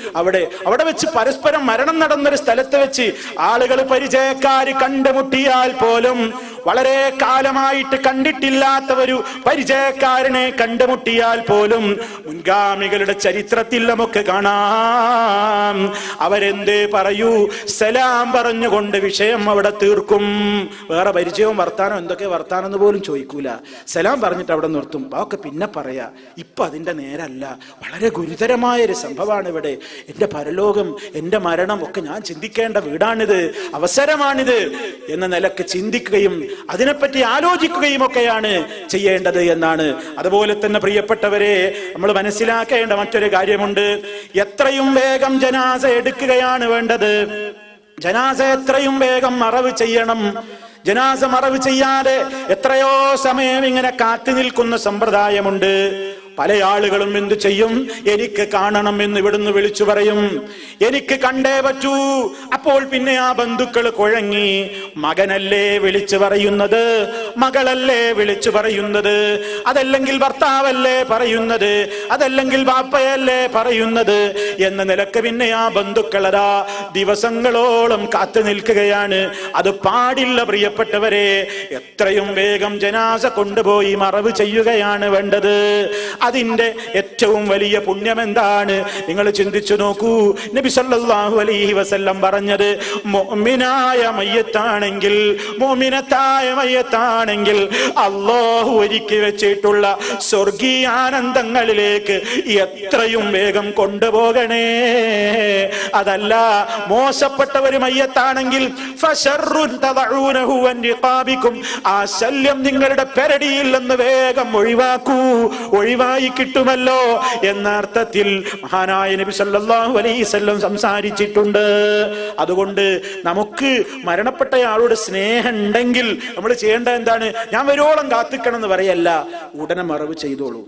അവിടെ വെച്ച് പരസ്പരം മരണം നടന്നൊരു സ്ഥലത്ത് വെച്ച് ആളുകൾ പരിചയക്കാര് കണ്ടുമുട്ടിയാൽ പോലും, വളരെ കാലമായിട്ട് കണ്ടിട്ടില്ലാത്ത ഒരു പരിചയക്കാരനെ കണ്ടുമുട്ടിയാൽ പോലും മുൻഗാമികളുടെ ചരിത്രത്തിൽ നമുക്ക് കാണാം, അവരെന്തേ പറയൂ, സലാം പറഞ്ഞുകൊണ്ട് വിഷയം അവിടെ തീർക്കും. വേറെ പരിചയവും വർത്താനം എന്തൊക്കെ വർത്താനം എന്ന് പോലും ചോദിക്കൂല. സലാം പറഞ്ഞിട്ട് അവിടെ നിർത്തും. അതൊക്കെ പിന്നെ പറയാ. ഇപ്പൊ അതിന്റെ നേരല്ല. വളരെ ഗുരുതരമായ ഒരു സംഭവമാണ് ഇവിടെ. എന്റെ പരലോകം, എന്റെ മരണം ഒക്കെ ഞാൻ ചിന്തിക്കേണ്ട വീടാണിത്, അവസരമാണിത് എന്ന നിലക്ക് ചിന്തിക്കുകയും അതിനെപ്പറ്റി ആലോചിക്കുകയും ഒക്കെയാണ് ചെയ്യേണ്ടത് എന്നാണ്. അതുപോലെ തന്നെ പ്രിയപ്പെട്ടവരെ, നമ്മൾ മനസ്സിലാക്കേണ്ട മറ്റൊരു കാര്യമുണ്ട്. എത്രയും വേഗം ജനാസ എടുക്കുകയാണ് വേണ്ടത്. ജനാസ എത്രയും വേഗം മറവ് ചെയ്യണം. ജനാസ മറവ് ചെയ്യാതെ എത്രയോ സമയം ഇങ്ങനെ കാത്തു നിൽക്കുന്ന സമ്പ്രദായമുണ്ട്. പല ആളുകളും എന്തു ചെയ്യും? എനിക്ക് കാണണം എന്ന് ഇവിടുന്ന് വിളിച്ചു പറയും, എനിക്ക് കണ്ടേ പറ്റൂ. അപ്പോൾ പിന്നെ ആ ബന്ധുക്കൾ കുഴങ്ങി. മകനല്ലേ വിളിച്ചു പറയുന്നത്, മകളല്ലേ വിളിച്ചു പറയുന്നത്, അതല്ലെങ്കിൽ ഭർത്താവല്ലേ പറയുന്നത്, അതല്ലെങ്കിൽ ബാപ്പയല്ലേ പറയുന്നത് എന്ന നിലക്ക് പിന്നെ ആ ബന്ധുക്കളതാ ദിവസങ്ങളോളം കാത്തു നിൽക്കുകയാണ്. അത് പാടില്ല പ്രിയപ്പെട്ടവരെ. എത്രയും വേഗം ജനാസ കൊണ്ടുപോയി മറവ് ചെയ്യുകയാണ് വേണ്ടത്. അതിന്റെ ഏറ്റവും വലിയ പുണ്യം എന്താണ്? നിങ്ങൾ ചിന്തിച്ചു നോക്കൂ. നബി സല്ലല്ലാഹു അലൈഹി വസല്ലം പറഞ്ഞത്, മുഅ്മിനായ മയ്യത്താണെങ്കിൽ, മുഅ്മിനത്തായ മയ്യത്താണെങ്കിൽ അല്ലാഹു ഒരുക്കി വെച്ചിട്ടുള്ള സ്വർഗീയ ആനന്ദങ്ങളിലേക്ക് എത്രയും വേഗം കൊണ്ടുപോകണേ. അതല്ല മോശപ്പെട്ട ഒരു മയ്യത്താണെങ്കിൽ ആ ശല്യം നിങ്ങളുടെ പെരടിയിൽ നിന്ന് വേഗം ഒഴിവാക്കൂ, ഒഴിവായി കിട്ടുമല്ലോ എന്ന അർത്ഥത്തിൽ മഹാനായ നബി സല്ലല്ലാഹു അലൈഹി വസല്ലം സംസാരിച്ചിട്ടുണ്ട്. അതുകൊണ്ട് നമുക്ക് മരണപ്പെട്ടയാളോട് സ്നേഹം ഉണ്ടെങ്കിൽ നമ്മൾ ചെയ്യേണ്ടത് എന്താണ്? ഞാൻ വരോളം കാത്തിക്കണം എന്ന് പറയല്ല, ഉടനെ മറവ് ചെയ്തോളൂ.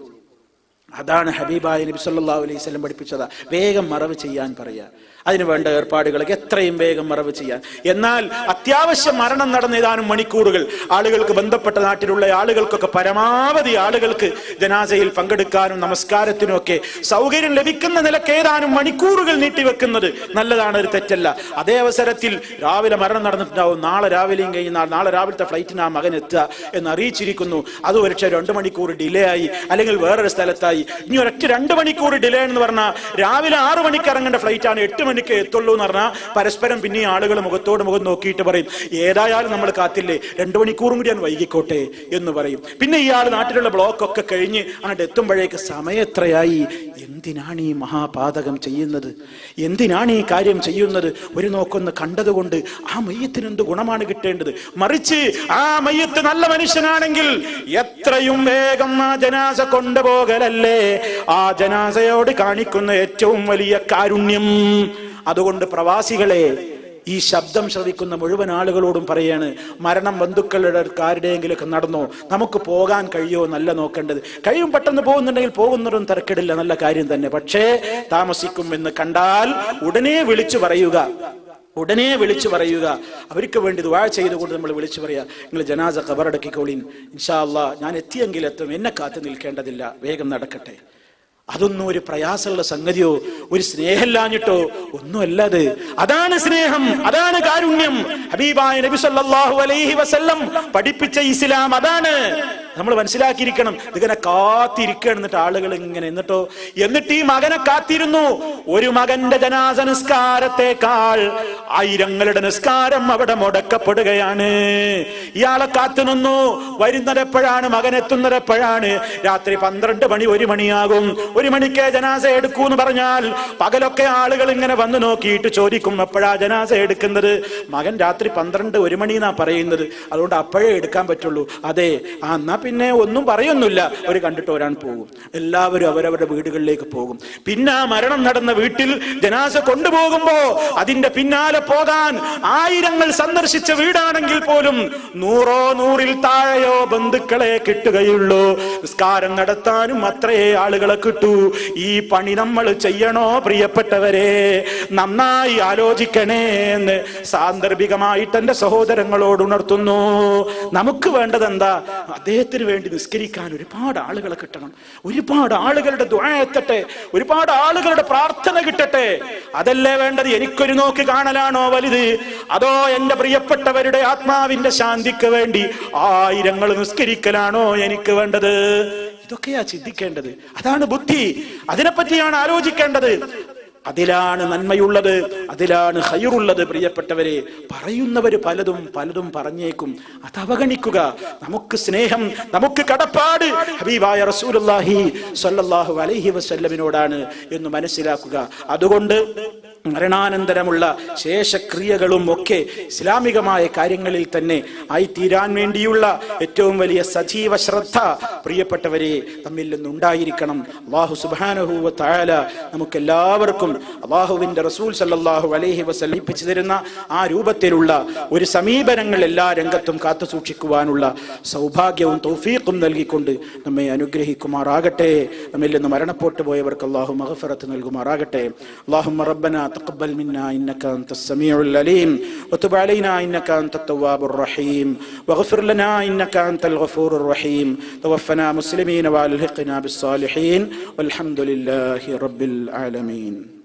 അതാണ് ഹബീബായ നബി സല്ലല്ലാഹു അലൈഹി വസല്ലം പഠിപ്പിച്ചത്. വേഗം മറവ് ചെയ്യാൻ പറയാ. അതിന് വേണ്ട ഏർപ്പാടുകളൊക്കെ എത്രയും വേഗം മറവ് ചെയ്യാൻ. എന്നാൽ അത്യാവശ്യം മരണം നടന്ന ഏതാനും മണിക്കൂറുകൾ ആളുകൾക്ക്, ബന്ധപ്പെട്ട നാട്ടിലുള്ള ആളുകൾക്കൊക്കെ, പരമാവധി ആളുകൾക്ക് ജനാസയിൽ പങ്കെടുക്കാനും നമസ്കാരത്തിനും ഒക്കെ സൗകര്യം ലഭിക്കുന്ന നിലക്ക് ഏതാനും മണിക്കൂറുകൾ നീട്ടിവെക്കുന്നത് നല്ലതാണ്, ഒരു തെറ്റല്ല. അതേ അവസരത്തിൽ രാവിലെ മരണം നടന്നിട്ടുണ്ടാവും, നാളെ രാവിലെയും കഴിഞ്ഞാൽ നാളെ രാവിലത്തെ ഫ്ലൈറ്റിന് ആ മകൻ എത്തുക എന്ന് അറിയിച്ചിരിക്കുന്നു. അത് ഒരുപക്ഷെ 2 മണിക്കൂർ ഡിലേ ആയി, അല്ലെങ്കിൽ വേറൊരു സ്ഥലത്തായി. ഇനി ഒരൊറ്റ 2 മണിക്കൂർ ഡിലേ എന്ന് പറഞ്ഞാൽ രാവിലെ 6 മണിക്ക് ഇറങ്ങേണ്ട ഫ്ലൈറ്റ് ആണ് 8 മണിക്ക് എത്തുള്ളൂ എന്ന് പറഞ്ഞാൽ പരസ്പരം പിന്നെ ആളുകൾ മുഖത്തോട് മുഖം നോക്കിയിട്ട് പറയും, ഏതായാലും നമ്മൾ കാത്തില്ലേ, 2 മണിക്കൂറും കൂടി ഞാൻ വൈകിക്കോട്ടെ എന്ന് പറയും. പിന്നെ ഇയാൾ നാട്ടിലുള്ള ബ്ലോക്ക് ഒക്കെ കഴിഞ്ഞ് അങ്ങോട്ട് എത്തുമ്പോഴേക്ക് സമയം എത്രയായി? എന്തിനാണ് ഈ മഹാപാതകം ചെയ്യുന്നത്? എന്തിനാണ് ഈ കാര്യം ചെയ്യുന്നത്? ഒരു നോക്കൊന്ന് കണ്ടതുകൊണ്ട് ആ മയ്യത്തിന് എന്ത് ഗുണമാണ് കിട്ടേണ്ടത്? മറിച്ച് ആ മയ്യത്ത് നല്ല മനുഷ്യനാണെങ്കിൽ എത്രയും വേഗം ആ ജനാസ കൊണ്ടുപോകലല്ലേ ആ ജനാസയോട് കാണിക്കുന്ന ഏറ്റവും വലിയ കാരുണ്യം. അതുകൊണ്ട് പ്രവാസികളെ, ഈ ശബ്ദം ശ്രവിക്കുന്ന മുഴുവൻ ആളുകളോടും പറയാണ്, മരണം ബന്ധുക്കളുടെ ആരുടെയെങ്കിലൊക്കെ നടന്നോ, നമുക്ക് പോകാൻ കഴിയോ എന്നല്ല നോക്കേണ്ടത്. കഴിയും പെട്ടെന്ന് പോകുന്നുണ്ടെങ്കിൽ പോകുന്നതും തിരക്കിടില്ല, നല്ല കാര്യം തന്നെ. പക്ഷേ താമസിക്കും എന്ന് കണ്ടാൽ ഉടനെ വിളിച്ചു പറയുക, ഉടനെ വിളിച്ചു പറയുക. അവർക്ക് വേണ്ടി ദുആ ചെയ്തുകൊണ്ട് നമ്മൾ വിളിച്ചു പറയാ, നിങ്ങൾ ജനാസ ഖബറടക്കിക്കോളീൻ, ഇൻഷാ അല്ലാഹ് ഞാൻ എത്തിയെങ്കിൽ എത്തും, എന്നെ കാത്തു നിൽക്കേണ്ടതില്ല, വേഗം നടക്കട്ടെ. അതൊന്നും ഒരു പ്രയാസമുള്ള സംഗതിയോ ഒരു സ്നേഹമില്ലാഞ്ഞിട്ടോ ഒന്നുമല്ലത്. അതാണ് സ്നേഹം, അതാണ് കാരുണ്യം. ഹബീബായ നബി സല്ലല്ലാഹു അലൈഹി വസല്ലം പഠിപ്പിച്ച ഇസ്ലാം അതാണ്. നമ്മൾ മനസ്സിലാക്കിയിരിക്കണം. ഇതിങ്ങനെ കാത്തിരിക്കണം. എന്നിട്ട് ആളുകൾ ഇങ്ങനെ, എന്നിട്ട് ഈ മകനെ കാത്തിരുന്നു. ഒരു മകന്റെ ജനാസ നിസ്കാരത്തെക്കാൾ ആയിരങ്ങളുടെ നിസ്കാരം അവിടെ മുടക്കപ്പെടുകയാണ്. ഇയാളെ കാത്തുനിന്നു. വരുന്നത് എപ്പോഴാണ്? മകൻ എത്തുന്നത് എപ്പോഴാണ്? രാത്രി 12 മണി, 1 മണിയാകും. 1 മണിക്ക് ജനാസ എടുക്കൂന്ന് പറഞ്ഞാൽ പകലൊക്കെ ആളുകൾ ഇങ്ങനെ വന്നു നോക്കിയിട്ട് ചോദിക്കും, എപ്പോഴാ ജനാസ എടുക്കുന്നത്? മകൻ രാത്രി 12, 1 മണി എന്നാ പറയുന്നത്, അതുകൊണ്ട് അപ്പോഴേ എടുക്കാൻ പറ്റുള്ളൂ. അതെ, എന്നാ പിന്നെ ഒന്നും പറയൊന്നുമില്ല. അവർ കണ്ടിട്ട് വരാൻ പോകും. എല്ലാവരും അവരവരുടെ വീടുകളിലേക്ക് പോകും. പിന്നെ ആ മരണം നടന്ന വീട്ടിൽ ജനാസ കൊണ്ടുപോകുമ്പോ അതിന്റെ പിന്നാലെ പോകാൻ ആയിരങ്ങൾ സന്ദർശിച്ച വീടാണെങ്കിൽ പോലും 100-ഓ 100-ൽ താഴെയോ ബന്ധുക്കളെ കിട്ടുകയുള്ളൂ. നിസ്കാരം നടത്താനും അത്രയേ ആളുകളെ കിട്ടൂ. ഈ പണി നമ്മൾ ചെയ്യണോ പ്രിയപ്പെട്ടവരെ? നന്നായി ആലോചിക്കണേ എന്ന് സാന്ദർഭികമായിട്ട് എന്റെ സഹോദരങ്ങളോട് ഉണർത്തുന്നു. നമുക്ക് വേണ്ടത് എന്താ? അദ്ദേഹത്തിന് വേണ്ടി നിസ്കരിക്കാൻ ഒരുപാട് ആളുകളെ കിട്ടണം, ഒരുപാട് ആളുകളുടെ ദുആ എത്തട്ടെ, ഒരുപാട് ആളുകളുടെ പ്രാർത്ഥന കിട്ടട്ടെ. അതല്ലേ വേണ്ടത്? എനിക്കൊരു നോക്ക് കാണലാണോ വലുത്? അതോ എന്റെ പ്രിയപ്പെട്ടവരുടെ ആത്മാവിന്റെ ശാന്തിക്ക് വേണ്ടി ആയിരങ്ങൾ നിസ്കരിക്കലാണോ എനിക്ക് വേണ്ടത്? ഇതൊക്കെയാ ചിന്തിക്കേണ്ടത്. അതാണ് ബുദ്ധി. അതിനെപ്പറ്റിയാണ് ആലോചിക്കേണ്ടത്. അതിലാണ് നന്മയുള്ളത്, അതിലാണ് ഖൈറുള്ളത്. പ്രിയപ്പെട്ടവരെ, പറയുന്നവര് പലതും പറഞ്ഞേക്കും. അത് അവഗണിക്കുക. നമുക്ക് സ്നേഹം, നമുക്ക് കടപ്പാട് ഹബീബായ റസൂലുള്ളാഹി സ്വല്ലല്ലാഹു അലൈഹി വസല്ലമിനോടാണ് എന്ന് മനസ്സിലാക്കുക. അതുകൊണ്ട് മരണാനന്തരമുള്ള ശേഷക്രിയകളും ഒക്കെ ഇസ്ലാമികമായ കാര്യങ്ങളിൽ തന്നെ ആയിത്തീരാൻ വേണ്ടിയുള്ള ഏറ്റവും വലിയ സജീവ ശ്രദ്ധ പ്രിയപ്പെട്ടവരെ നമ്മിൽ നിന്നുണ്ടായിരിക്കണം. അല്ലാഹു സുബ്ഹാനഹു വ തആല നമുക്കെല്ലാവർക്കും അല്ലാഹുവിന്റെ റസൂൽ സല്ലല്ലാഹു അലൈഹി വസല്ലം പഠിപ്പിച്ചു തരുന്ന ആ രൂപത്തിലുള്ള ഒരു സമീപനങ്ങൾ എല്ലാ രംഗത്തും കാത്തു സൂക്ഷിക്കുവാനുള്ള സൗഭാഗ്യവും തൗഫീഖും നൽകിക്കൊണ്ട് നമ്മെ അനുഗ്രഹിക്കുമാറാകട്ടെ. നമ്മിൽ നിന്ന് മരണപ്പെട്ടു പോയവർക്ക് അല്ലാഹു മഗ്ഫിറത്ത് നൽകുമാറാകട്ടെ. അല്ലാഹുമ്മ റബ്ബനാ تقبل منا إنك أنت السميع العليم وتب علينا إنك أنت التواب الرحيم واغفر لنا إنك أنت الغفور الرحيم توفنا مسلمين والحقنا بالصالحين والحمد لله رب العالمين.